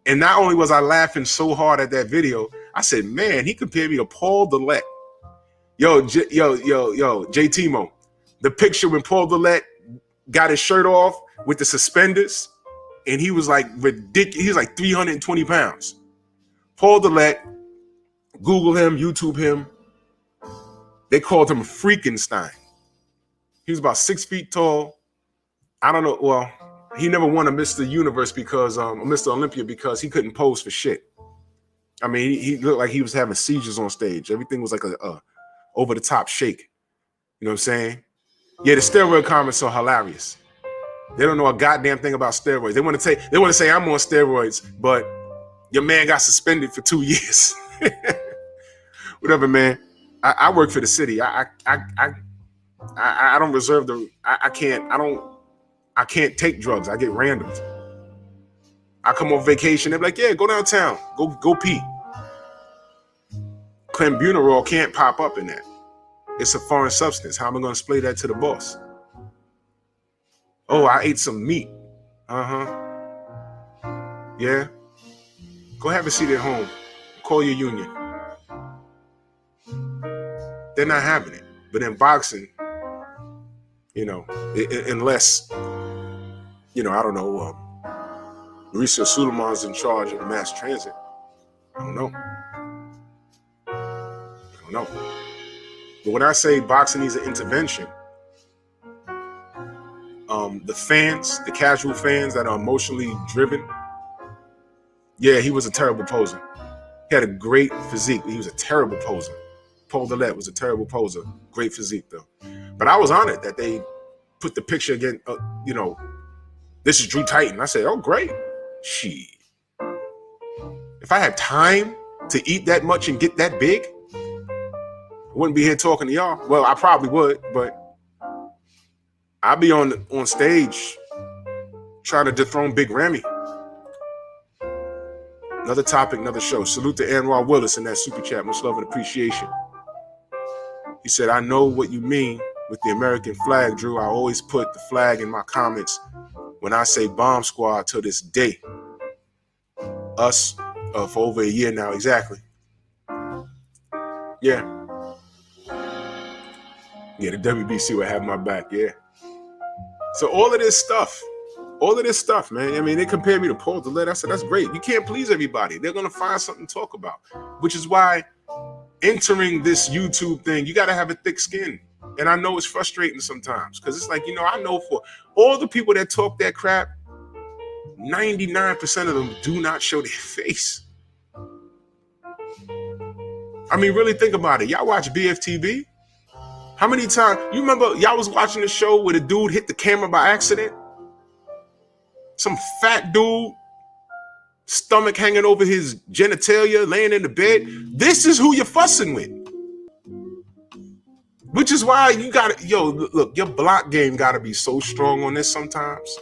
And not only was I laughing so hard at that video, I said, man, he compared me to Paul Dillette. Yo, J. Timo, the picture when Paul Dillette got his shirt off with the suspenders, and he was like ridiculous. He was like 320 pounds. Paul Dillette, Google him, YouTube him. They called him Freakenstein. He was about 6 feet tall. I don't know. Well, he never won a Mr. Universe because, Mr. Olympia, because he couldn't pose for shit. I mean, he looked like he was having seizures on stage. Everything was like a over the top shake. You know what I'm saying? Yeah, the steroid comments are hilarious. They don't know a goddamn thing about steroids. They want to say I'm on steroids, but your man got suspended for 2 years. Whatever, man. I work for the city. I don't reserve I can't take drugs. I get randomed. I come on vacation. They're like, yeah, go downtown. Go pee. Clenbuterol can't pop up in that. It's a foreign substance. How am I going to explain that to the boss? Oh, I ate some meat. Yeah. Go have a seat at home. Call your union. They're not having it. But in boxing, you know, unless, you know, I don't know, Mauricio Suleiman's in charge of mass transit. I don't know. But when I say boxing needs an intervention, the fans, the casual fans that are emotionally driven, yeah, he was a terrible poser. He had a great physique. He was a terrible poser. Paul Dillette was a terrible poser. Great physique, though. But I was honored that they put the picture again, you know, this is Drew Titan. I said, oh, great. Shit. If I had time to eat that much and get that big, I wouldn't be here talking to y'all. Well, I probably would, but I'd be on stage trying to dethrone Big Ramy. Another topic, another show. Salute to Anwar Willis in that super chat. Much love and appreciation. He said, I know what you mean with the American flag, Drew. I always put the flag in my comments when I say bomb squad to this day. Us for over a year now, exactly. Yeah. Yeah, the WBC would have my back, yeah. So all of this stuff, man. I mean, they compared me to Paul Dillette. I said, that's great. You can't please everybody. They're going to find something to talk about, which is why entering this YouTube thing, you got to have a thick skin. And I know it's frustrating sometimes because it's like, you know, I know for all the people that talk that crap, 99% of them do not show their face. I mean, really think about it. Y'all watch BFTV? How many times? You remember y'all was watching the show where the dude hit the camera by accident? Some fat dude stomach hanging over his genitalia, laying in the bed. This is who you're fussing with. Which is why you gotta, look, your block game gotta be so strong on this sometimes.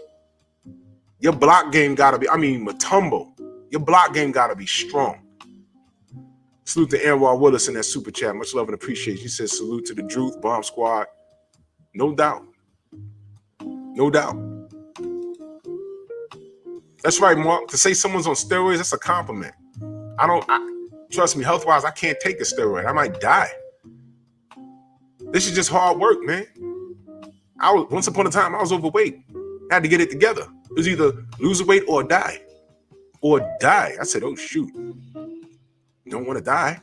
Your block game gotta be, Matumbo. Your block game gotta be strong. Salute to Anwar Willis in that super chat. Much love and appreciation. He says salute to the Druth Bomb Squad. No doubt. No doubt. That's right, Mark. To say someone's on steroids, that's a compliment. Trust me, health-wise, I can't take a steroid. I might die. This is just hard work, man. Once upon a time, I was overweight. I had to get it together. It was either lose weight or die. Or die. I said, oh, shoot. Don't want to die.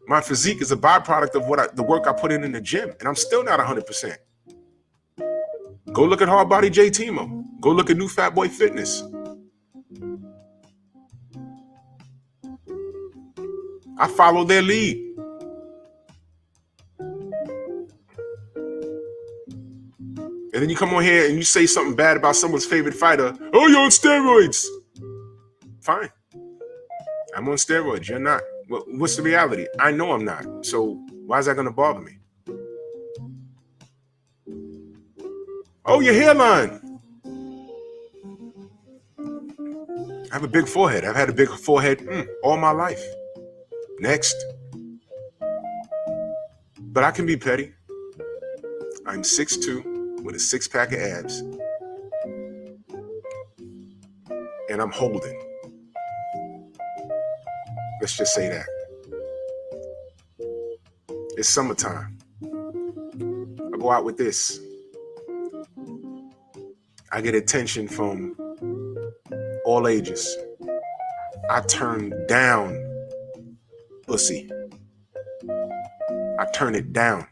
My physique is a byproduct of the work I put in the gym, and I'm still not 100%. Go look at Hard Body J Timo. Go look at New Fat Boy Fitness. I follow their lead. And then you come on here and you say something bad about someone's favorite fighter. Oh, you're on steroids. Fine. I'm on steroids. You're not. What's the reality? I know I'm not. So why is that going to bother me? Oh, your hairline. I have a big forehead. I've had a big forehead all my life. Next. But I can be petty. I'm 6'2". with a six-pack of abs, and I'm holding. Let's just say that. It's summertime. I go out with this. I get attention from all ages. I turn down pussy. I turn it down.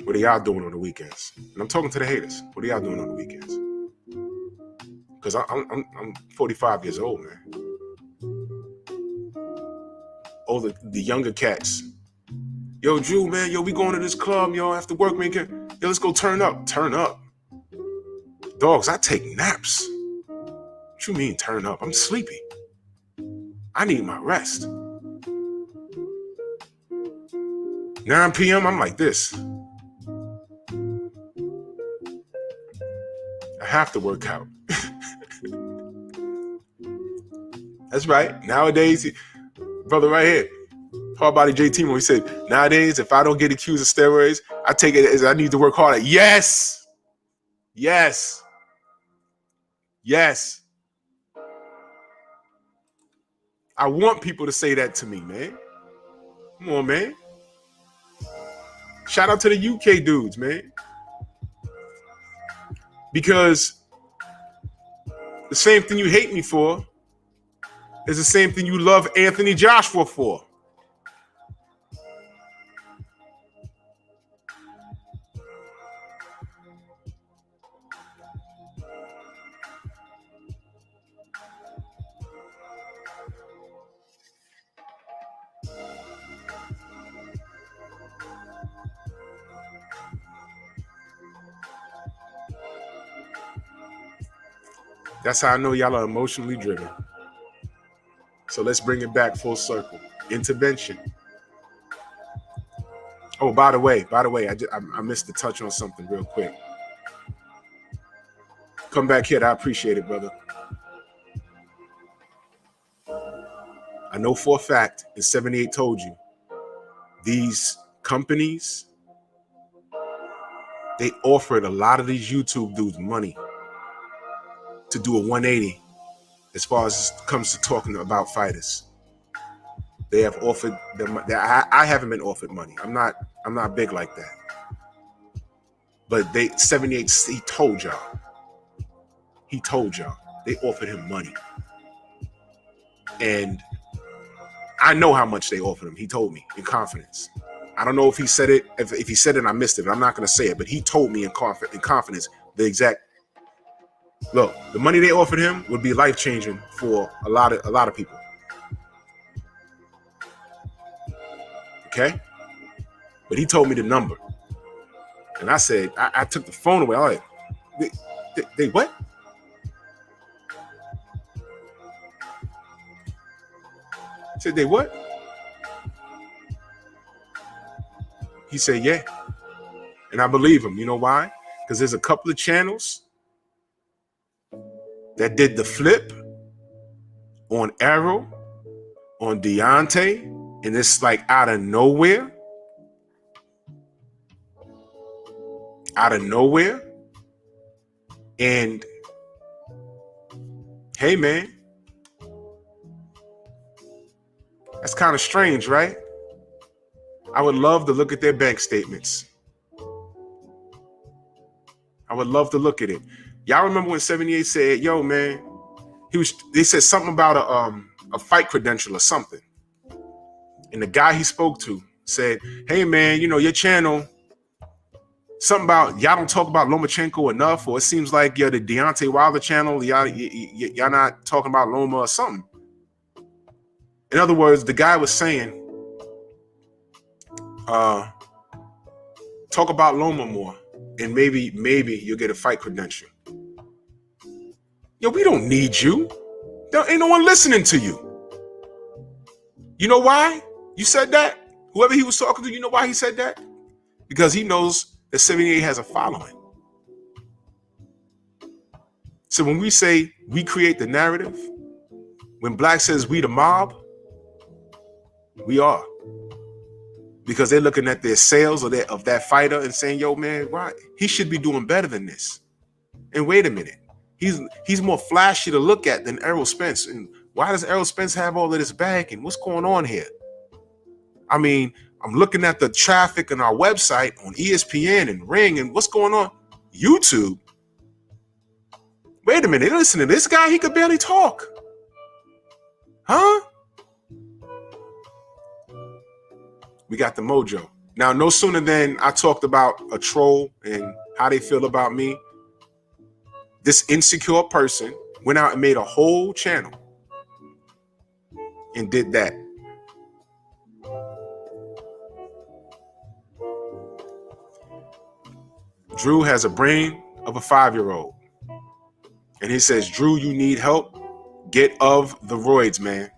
What are y'all doing on the weekends? And I'm talking to the haters. What are y'all doing on the weekends? Because I'm 45 years old, man. Oh, the younger cats. Yo, Drew, man, yo, we going to this club, yo, after work, man. Yo, let's go turn up. Turn up. Dogs, I take naps. What you mean turn up? I'm sleepy. I need my rest. 9 p.m., I'm like this. I have to work out. That's right. Nowadays, brother right here, Hard Body J Timo, he said, nowadays, if I don't get accused of steroids, I take it as I need to work harder. Yes. Yes. Yes. I want people to say that to me, man. Come on, man. Shout out to the UK dudes, man. Because the same thing you hate me for is the same thing you love Anthony Joshua for. That's how I know y'all are emotionally driven. So let's bring it back full circle. Intervention. Oh, by the way, I missed to touch on something real quick. Come back here. I appreciate it, brother. I know for a fact, and 78 told you, these companies, they offered a lot of these YouTube dudes money to do a 180 as far as it comes to talking about fighters. They have offered them. I haven't been offered money. I'm not big like that. But 78, he told y'all. They offered him money. And I know how much they offered him. He told me in confidence. I don't know if he said it. If he said it, I missed it. But I'm not going to say it. But he told me in confidence the exact. Look, the money they offered him would be life-changing for a lot of people. Okay? But he told me the number. And I said, I took the phone away. I was like, They what? Said they what? He said, yeah. And I believe him. You know why? Because there's a couple of channels that did the flip on Arrow, on Deontay, and it's like out of nowhere. Out of nowhere. And hey, man, that's kind of strange, right? I would love to look at their bank statements. I would love to look at it. Y'all remember when 78 said, yo, man, they said something about a fight credential or something. And the guy he spoke to said, hey, man, you know, your channel, something about y'all don't talk about Lomachenko enough, or it seems like you're the Deontay Wilder channel. Y'all not talking about Loma or something. In other words, the guy was saying, talk about Loma more, and maybe you'll get a fight credential. Yo, we don't need you. There ain't no one listening to you. You know why you said that? Whoever he was talking to, you know why he said that? Because he knows that 78 has a following. So when we say we create the narrative, when Black says we the mob, we are. Because they're looking at their sales of that fighter and saying, yo, man, why? He should be doing better than this. And wait a minute. He's more flashy to look at than Errol Spence. And why does Errol Spence have all of this back? And what's going on here? I mean, I'm looking at the traffic on our website on ESPN and Ring, and what's going on? YouTube. Wait a minute. Listen to this guy. He could barely talk. Huh? We got the mojo. Now, no sooner than I talked about a troll and how they feel about me, this insecure person went out and made a whole channel and did that. Drew has a brain of a 5-year-old. And he says, Drew, you need help? Get of the roids, man.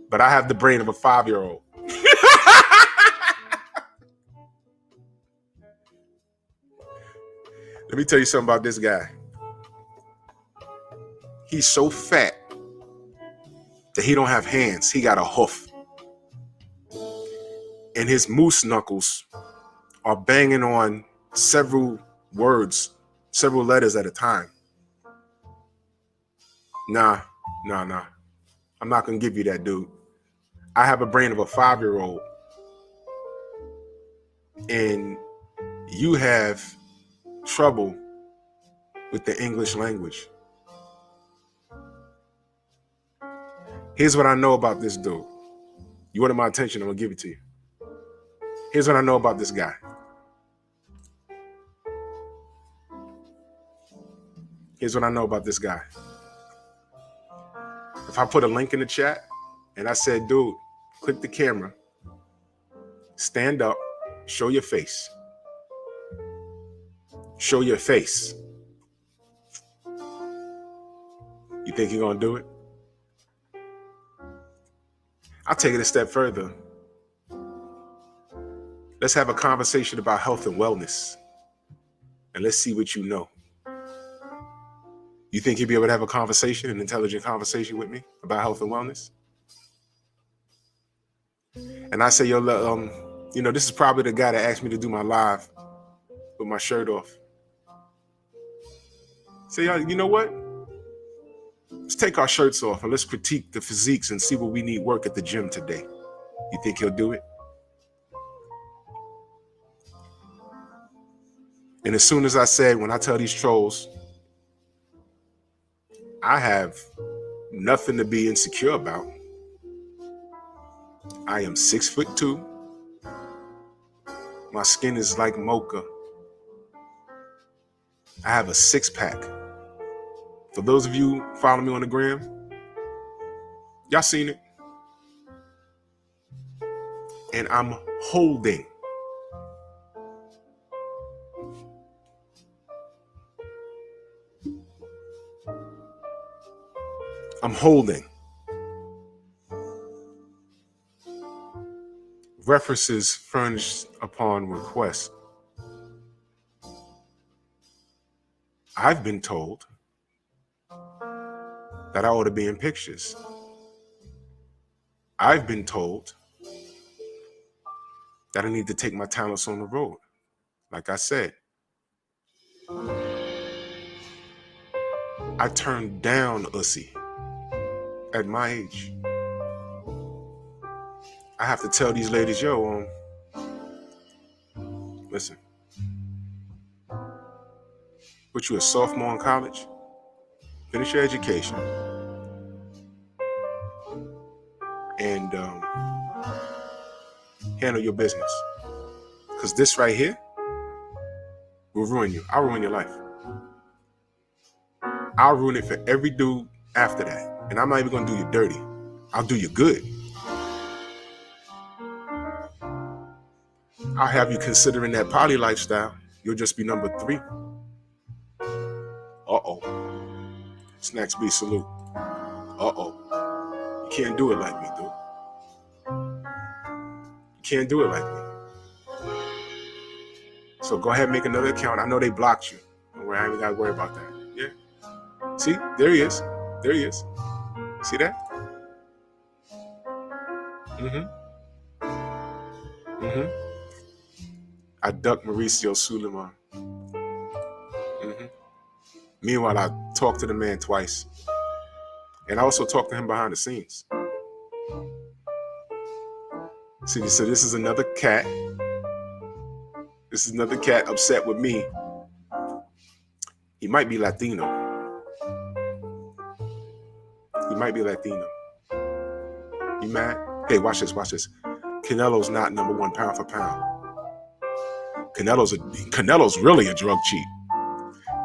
But I have the brain of a 5-year-old. Let me tell you something about this guy. He's so fat that he don't have hands. He got a hoof. And his moose knuckles are banging on several words, several letters at a time. Nah. I'm not going to give you that, dude. I have a brain of a 5-year-old. And you have trouble with the English language. Here's what I know about this dude. You wanted my attention, I'm going to give it to you. Here's what I know about this guy. Here's what I know about this guy. If I put a link in the chat and I said, dude, click the camera, stand up, show your face. Show your face. You think you're going to do it? I'll take it a step further. Let's have a conversation about health and wellness. And let's see what you know. You think you'd be able to have a conversation, an intelligent conversation with me about health and wellness? And I say, yo, this is probably the guy that asked me to do my live with my shirt off. Say, yo, you know what? Let's take our shirts off and let's critique the physiques and see what we need work at the gym today. You think he'll do it? And as soon as I said, when I tell these trolls, I have nothing to be insecure about. I am 6'2". My skin is like mocha. I have a 6-pack. For those of you following me on the gram, y'all seen it. And I'm holding I'm holding. References furnished upon request. I've been told that I ought to be in pictures. I've been told that I need to take my talents on the road. Like I said, I turned down Ussy at my age. I have to tell these ladies, yo, listen, put you a sophomore in college, finish your education, and handle your business. Because this right here will ruin you. I'll ruin your life. I'll ruin it for every dude after that. And I'm not even going to do you dirty. I'll do you good. I'll have you considering that poly lifestyle. You'll just be number 3. Uh-oh. Snacks B, salute. Uh-oh. You can't do it like me, dude. You can't do it like me. So go ahead and make another account. I know they blocked you. Don't worry, I ain't got to worry about that. Yeah. See? There he is. There he is. See that? I ducked Mauricio Suleiman. Meanwhile, I talked to the man twice. And I also talked to him behind the scenes. See, so this is another cat. This is another cat upset with me. He might be Latino. He might be Latino. You mad? Hey, watch this, watch this. Canelo's not number 1 pound for pound. Canelo's really a drug cheat.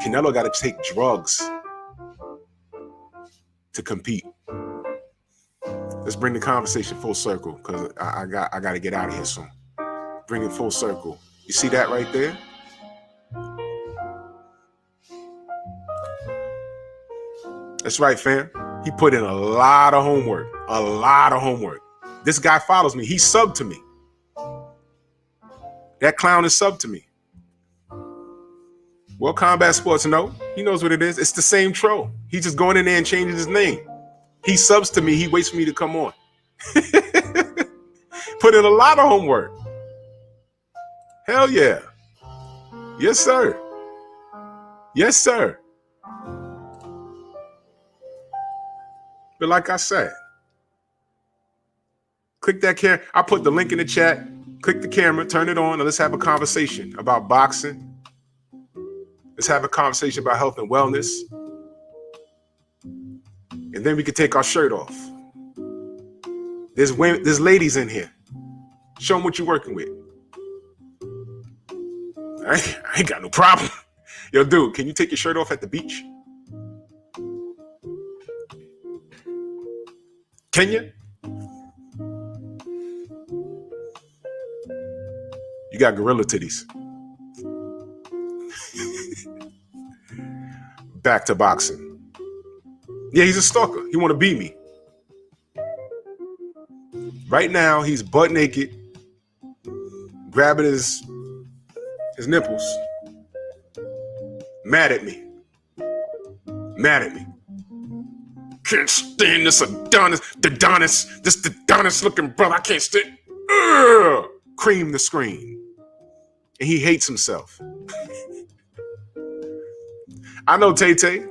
Canelo got to take drugs to compete. Let's bring the conversation full circle, because I got to get out of here soon. Bring it full circle. You see that right there? That's right, fam. He put in a lot of homework. A lot of homework. This guy follows me. He subbed to me. That clown is subbed to me. Well, Combat Sports, no. He knows what it is. It's the same troll. He's just going in there and changing his name. He subs to me. He waits for me to come on. Put in a lot of homework. Hell yeah. Yes, sir. Yes, sir. But like I said, click that camera. I put the link in the chat. Click the camera, turn it on, and let's have a conversation about boxing. Let's have a conversation about health and wellness. And then we can take our shirt off. There's ladies in here. Show them what you're working with. I ain't got no problem. Yo, dude, can you take your shirt off at the beach? Can you? You got gorilla titties. Back to boxing. Yeah, he's a stalker. He want to be me. Right now, he's butt naked, grabbing his nipples, mad at me. Mad at me. Can't stand this Adonis looking brother. I can't stand. Cream the screen. And he hates himself. I know, Tay-Tay.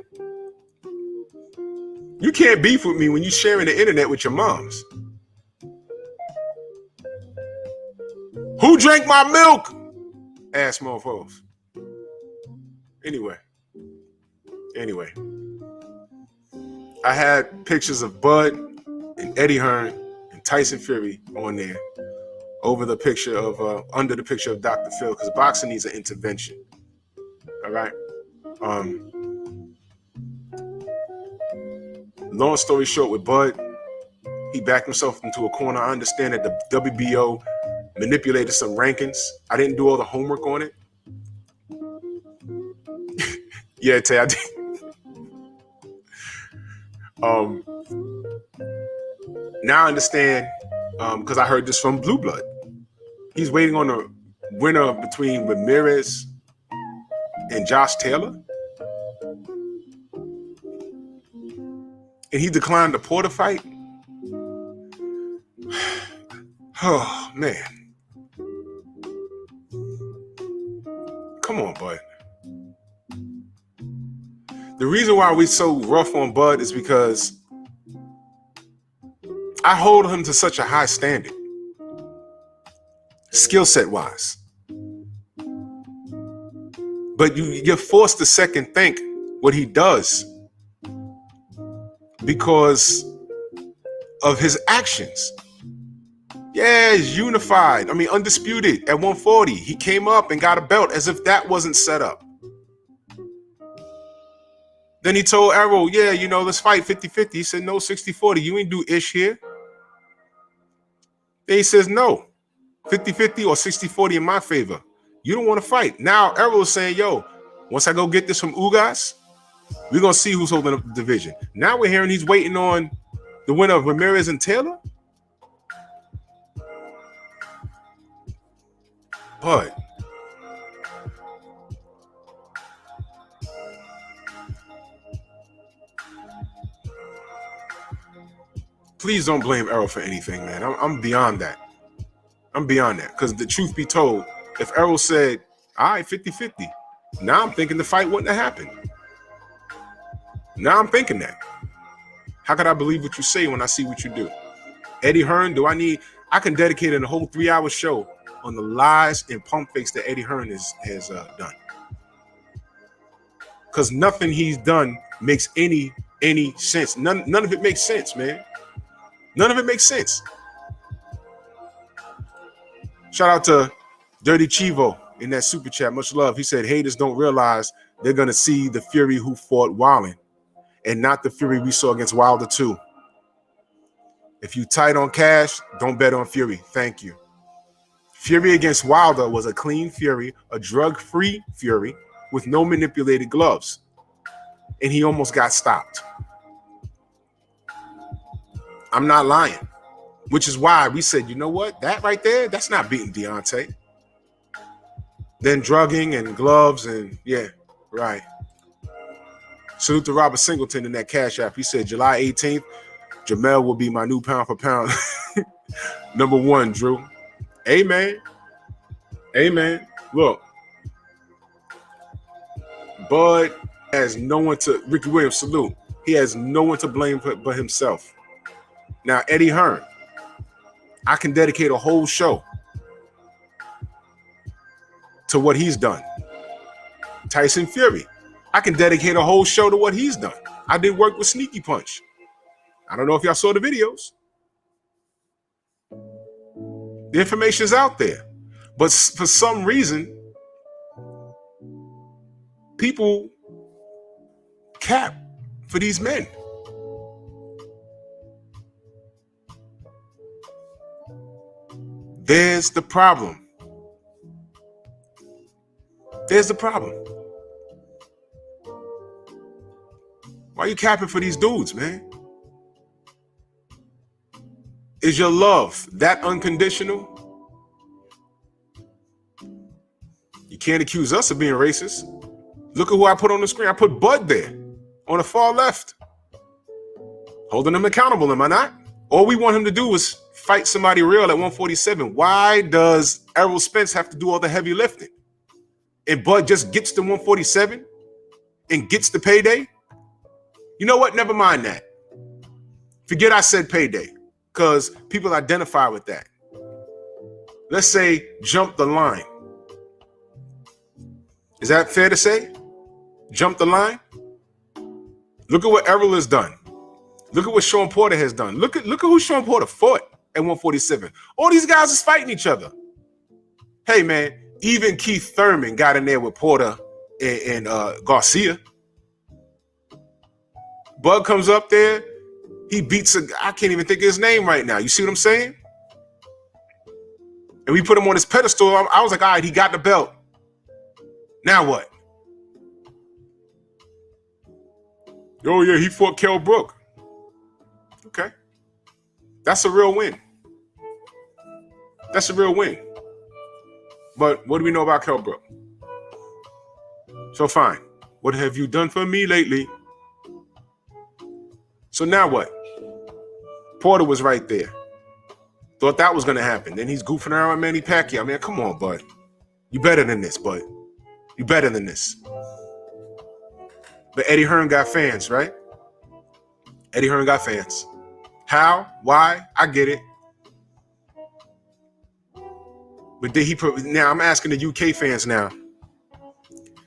You can't beef with me when you're sharing the internet with your moms. Who drank my milk? Ass mofos. Anyway. I had pictures of Bud and Eddie Hearn and Tyson Fury on there over the picture of, under the picture of Dr. Phil, because boxing needs an intervention. All right. Long story short, with Bud, he backed himself into a corner. I understand that the WBO manipulated some rankings. I didn't do all the homework on it. Yeah, Tay, I did. Now I understand, because I heard this from Blue Blood. He's waiting on the winner between Ramirez and Josh Taylor. And he declined the Porter fight. Oh, man. Come on, bud. The reason why we're so rough on Bud is because I hold him to such a high standard, skill set wise. But you're forced to second think what he does because of his actions. Yeah, he's unified. I mean, undisputed at 140. He came up and got a belt as if that wasn't set up. Then he told Errol, yeah, let's fight 50-50. He said, no, 60-40. You ain't do ish here. Then he says, no, 50-50 or 60-40 in my favor. You don't want to fight. Now Errol is saying, yo, once I go get this from Ugas, we're going to see who's holding up the division. Now we're hearing he's waiting on the winner of Ramirez and Taylor. But please don't blame Errol for anything, man. I'm beyond that. I'm beyond that. Because the truth be told, if Errol said, all right, 50-50, now I'm thinking the fight wouldn't have happened. Now I'm thinking that. How could I believe what you say when I see what you do? Eddie Hearn, I can dedicate a whole 3-hour show on the lies and pump fakes that Eddie Hearn has done. Because nothing he's done makes any sense. None of it makes sense, man. None of it makes sense. Shout out to Dirty Chivo in that super chat. Much love. He said haters don't realize they're going to see the Fury who fought Wilding and not the Fury we saw against Wilder too. If you tight on cash, don't bet on Fury. Thank you. Fury against Wilder was a clean Fury, a drug-free Fury with no manipulated gloves. And he almost got stopped. I'm not lying. Which is why we said, you know what? That right there, that's not beating Deontay. Then drugging and gloves and yeah, right. Salute to Robert Singleton in that Cash App. He said July 18th, Jamel will be my new pound for pound. Number 1, Drew. Amen. Amen. Look, Bud has no one to, Ricky Williams, salute. He has no one to blame but himself. Now, Eddie Hearn, I can dedicate a whole show to what he's done. Tyson Fury, I can dedicate a whole show to what he's done. I did work with Sneaky Punch. I don't know if y'all saw the videos. The information's out there. But for some reason, people cap for these men. There's the problem. There's the problem. Why are you capping for these dudes, man? Is your love that unconditional? You can't accuse us of being racist. Look at who I put on the screen. I put Bud there on the far left. Holding him accountable, am I not? All we want him to do is fight somebody real at 147. Why does Errol Spence have to do all the heavy lifting? And Bud just gets to 147 and gets the payday? You know what? Never mind that. Forget I said payday because people identify with that. Let's say jump the line. Is that fair to say? Jump the line? Look at what Errol has done. Look at what Sean Porter has done. Look at who Sean Porter fought at 147. All these guys is fighting each other. Hey, man, even Keith Thurman got in there with Porter and Garcia. Bud comes up there. He beats I can't even think of his name right now. You see what I'm saying? And we put him on his pedestal. I was like, all right, he got the belt. Now what? Oh, yeah, he fought Kell Brook. Okay. That's a real win. That's a real win. But what do we know about Kell Brook? So fine. What have you done for me lately? So now what? Porter was right there. Thought that was going to happen. Then he's goofing around with Manny Pacquiao. I mean, come on, bud. You better than this, bud. You better than this. But Eddie Hearn got fans, right? Eddie Hearn got fans. How? Why? I get it. But did he? Now I'm asking the UK fans now.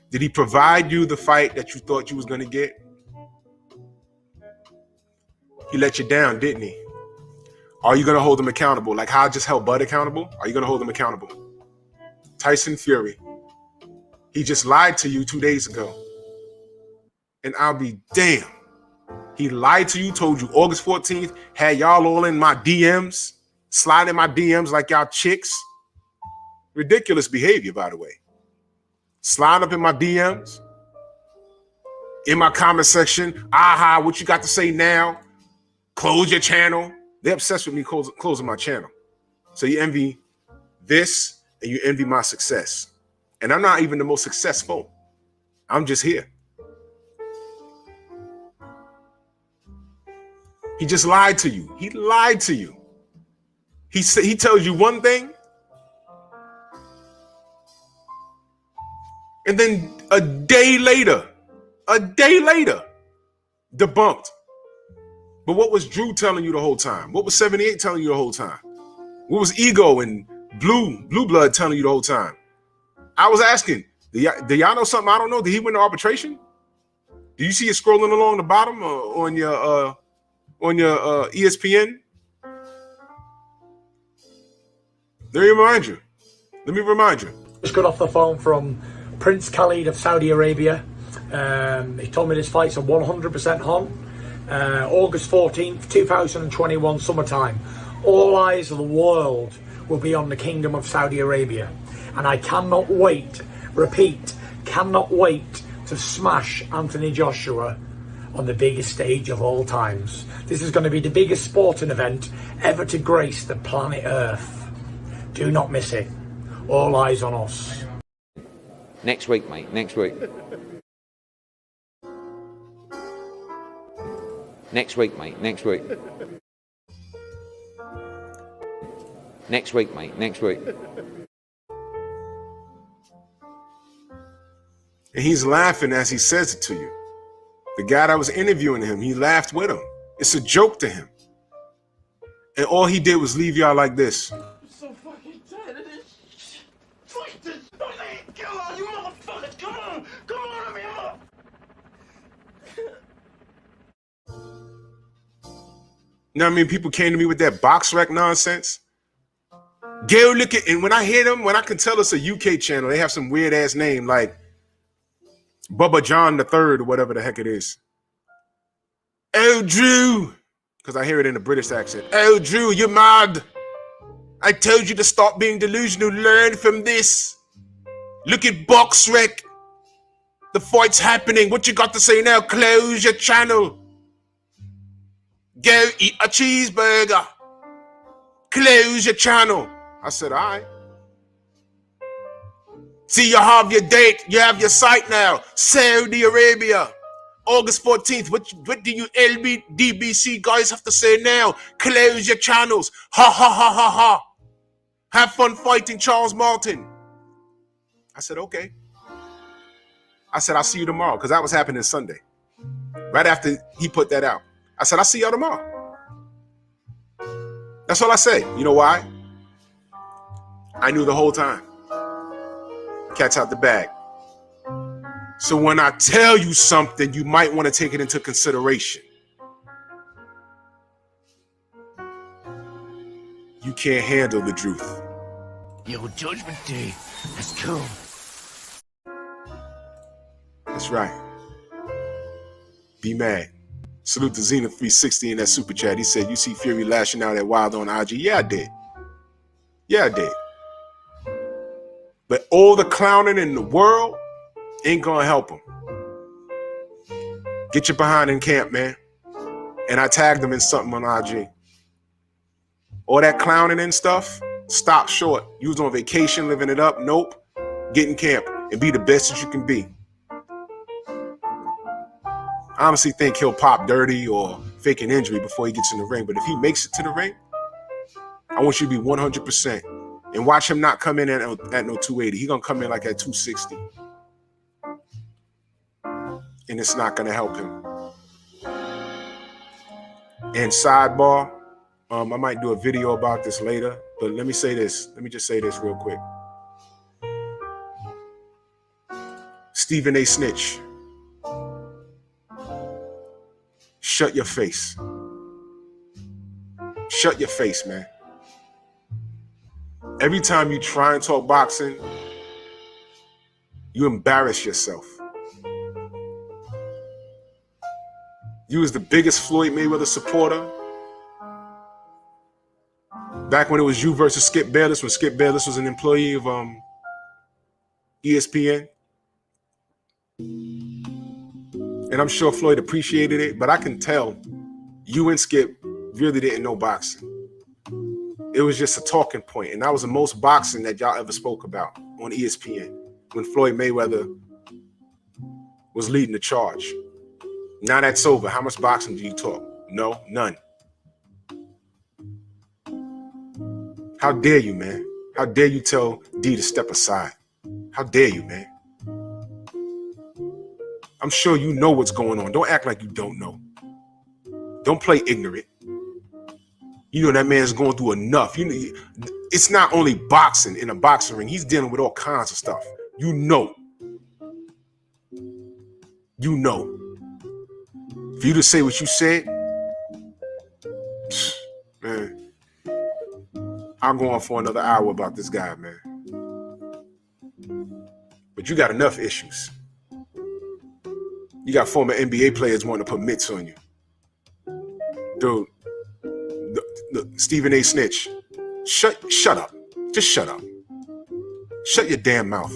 Did he provide you the fight that you thought you was going to get? He let you down, didn't he? Are you going to hold him accountable? Like how I just held Bud accountable? Are you going to hold him accountable? Tyson Fury. He just lied to you 2 days ago. And I'll be damned. He lied to you, told you August 14th, had y'all all in my DMs, sliding in my DMs like y'all chicks. Ridiculous behavior, by the way. Slide up in my DMs, in my comment section. Aha, what you got to say now? Close your channel. They're obsessed with me closing my channel. So you envy this and you envy my success. And I'm not even the most successful. I'm just here. He just lied to you. He lied to you. He tells you one thing, and then a day later, debunked. But what was Drew telling you the whole time? What was 78 telling you the whole time? What was Ego and Blue Blood telling you the whole time? I was asking, do y'all know something I don't know? Did he win the arbitration? Do you see it scrolling along the bottom on your ESPN? Let me remind you. Just got off the phone from Prince Khalid of Saudi Arabia. He told me this fight's a 100% on. August 14th, 2021, summertime. All eyes of the world will be on the Kingdom of Saudi Arabia. And I cannot wait, repeat, cannot wait to smash Anthony Joshua on the biggest stage of all times. This is going to be the biggest sporting event ever to grace the planet Earth. Do not miss it. All eyes on us. Next week, mate. Next week. Next week, mate. Next week. Next week, mate. Next week. And he's laughing as he says it to you. The guy that was interviewing him, he laughed with him. It's a joke to him. And all he did was leave y'all like this. I'm so fucking tired of this shit. Fuck this. Come on, you motherfuckers. Come on. Come on, let me up. You know what I mean? People came to me with that box rec nonsense. Go look at, and when I hear them, when I can tell it's a UK channel, they have some weird ass name like Bubba John the Third or whatever the heck it is. Oh, Drew. Because I hear it in a British accent. Oh, Drew, you're mad. I told you to stop being delusional. Learn from this. Look at box rec. The fight's happening. What you got to say now? Close your channel. Go eat a cheeseburger. Close your channel. I said, all right. See, you have your date. You have your site now. Saudi Arabia. August 14th. What do you LBDBC guys have to say now? Close your channels. Ha, ha, ha, ha, ha. Have fun fighting Charles Martin. I said, okay. I said, I'll see you tomorrow. Because that was happening Sunday. Right after he put that out. I said, I'll see y'all tomorrow. That's all I say. You know why? I knew the whole time. Cat's out the bag. So when I tell you something, you might want to take it into consideration. You can't handle the truth. Your judgment day has come. That's right. Be mad. Salute to Xena 360 in that super chat. He said, you see Fury lashing out at Wild on IG. Yeah, I did. Yeah, I did. But all the clowning in the world ain't gonna help him. Get your behind in camp, man. And I tagged him in something on IG. All that clowning and stuff, stop short. You was on vacation, living it up. Nope. Get in camp and be the best that you can be. I honestly think he'll pop dirty or fake an injury before he gets in the ring. But if he makes it to the ring, I want you to be 100%. And watch him not come in at no 280. He's going to come in like at 260. And it's not going to help him. And sidebar, I might do a video about this later. But let me say this. Let me just say this real quick. Stephen A. Snitch. Shut your face. Shut your face, man. Every time you try and talk boxing, you embarrass yourself. You was the biggest Floyd Mayweather supporter back when it was you versus Skip Bayless, when Skip Bayless was an employee of ESPN. And I'm sure Floyd appreciated it, but I can tell you and Skip really didn't know boxing. It was just a talking point, and that was the most boxing that y'all ever spoke about on ESPN when Floyd Mayweather was leading the charge. Now that's over. How much boxing do you talk? No, none. How dare you, man? How dare you tell D to step aside? How dare you, man? I'm sure you know what's going on. Don't act like you don't know. Don't play ignorant. You know that man's going through enough. You know, it's not only boxing in a boxing ring. He's dealing with all kinds of stuff. You know. You know. For you to say what you said, man, I'll go on for another hour about this guy, man. But you got enough issues. You got former NBA players wanting to put mitts on you. Dude, Stephen A. Snitch, shut up. Just shut up. Shut your damn mouth.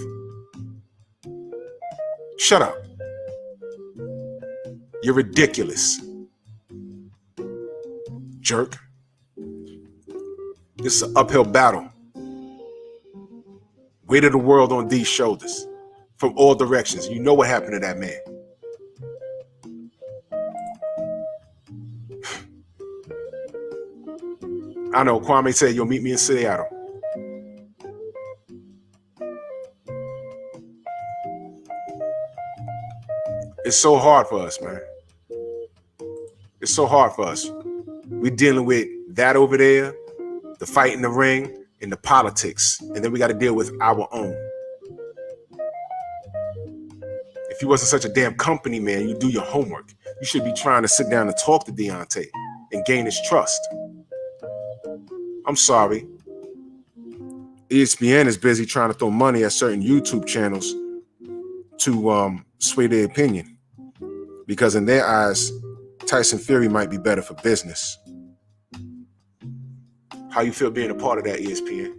Shut up. You're ridiculous. Jerk. This is an uphill battle. Weight of the world on these shoulders from all directions. You know what happened to that man. I know Kwame said you'll meet me in Seattle. It's so hard for us, man. It's so hard for us. We're dealing with that over there, the fight in the ring, and the politics. And then we got to deal with our own. If you wasn't such a damn company man, you do your homework. You should be trying to sit down and talk to Deontay and gain his trust. I'm sorry. ESPN is busy trying to throw money at certain YouTube channels to sway their opinion. Because in their eyes, Tyson Fury might be better for business. How you feel being a part of that, ESPN?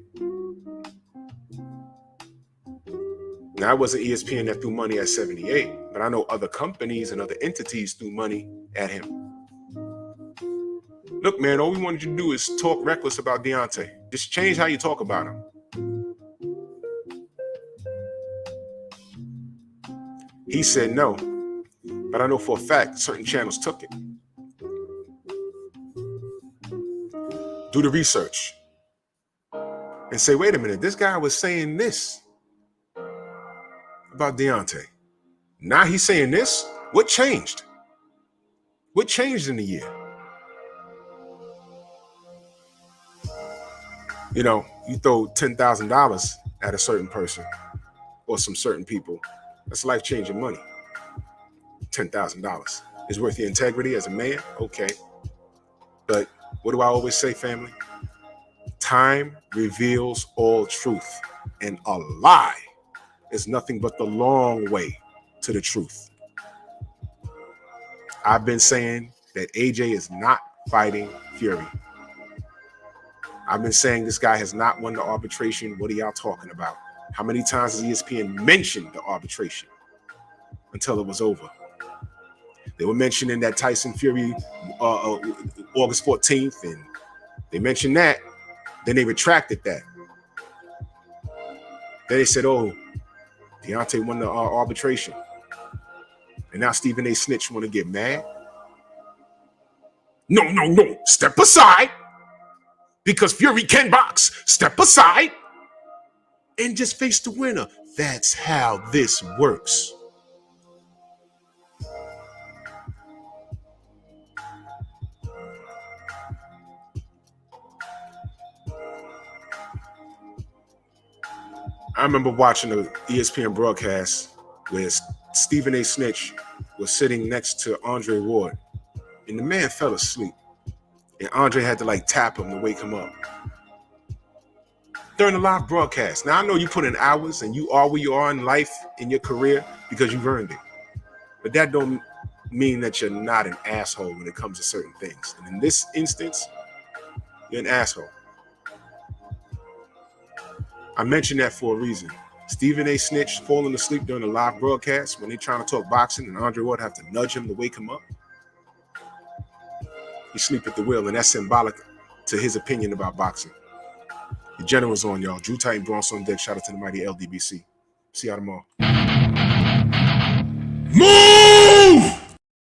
Now, it wasn't ESPN that threw money at 78, but I know other companies and other entities threw money at him. Look, man, all we wanted you to do is talk reckless about Deontay. Just change how you talk about him. He said no, but I know for a fact certain channels took it. Do the research and say, wait a minute, this guy was saying this about Deontay. Now he's saying this? What changed? What changed in the year? You know, you throw $10,000 at a certain person or some certain people. That's life-changing money. $10,000 is worth your integrity as a man. Okay. But what do I always say, family? Time reveals all truth, and a lie is nothing but the long way to the truth. I've been saying that AJ is not fighting Fury. I've been saying this guy has not won the arbitration. What are y'all talking about? How many times has ESPN mentioned the arbitration until it was over? They were mentioning that Tyson Fury August 14th and They mentioned that. Then they retracted that. Then they said, oh, Deontay won the arbitration. And now Stephen A. Snitch want to get mad? No, no, no. Step aside. Because Fury can box. Step aside. And just face the winner. That's how this works. I remember watching the ESPN broadcast where Stephen A. Snitch was sitting next to Andre Ward, and the man fell asleep, and Andre had to like tap him to wake him up during the live broadcast. Now I know you put in hours and you are where you are in life in your career because you've earned it, but that don't mean that you're not an asshole when it comes to certain things. And in this instance, you're an asshole. I mentioned that for a reason. Stephen A. Snitch falling asleep during the live broadcast when they're trying to talk boxing and Andre Ward have to nudge him to wake him up. He sleep at the wheel, and that's symbolic to his opinion about boxing. The general's on, y'all. Drew Titan, Bronx on deck. Shout out to the mighty LDBC. See y'all tomorrow.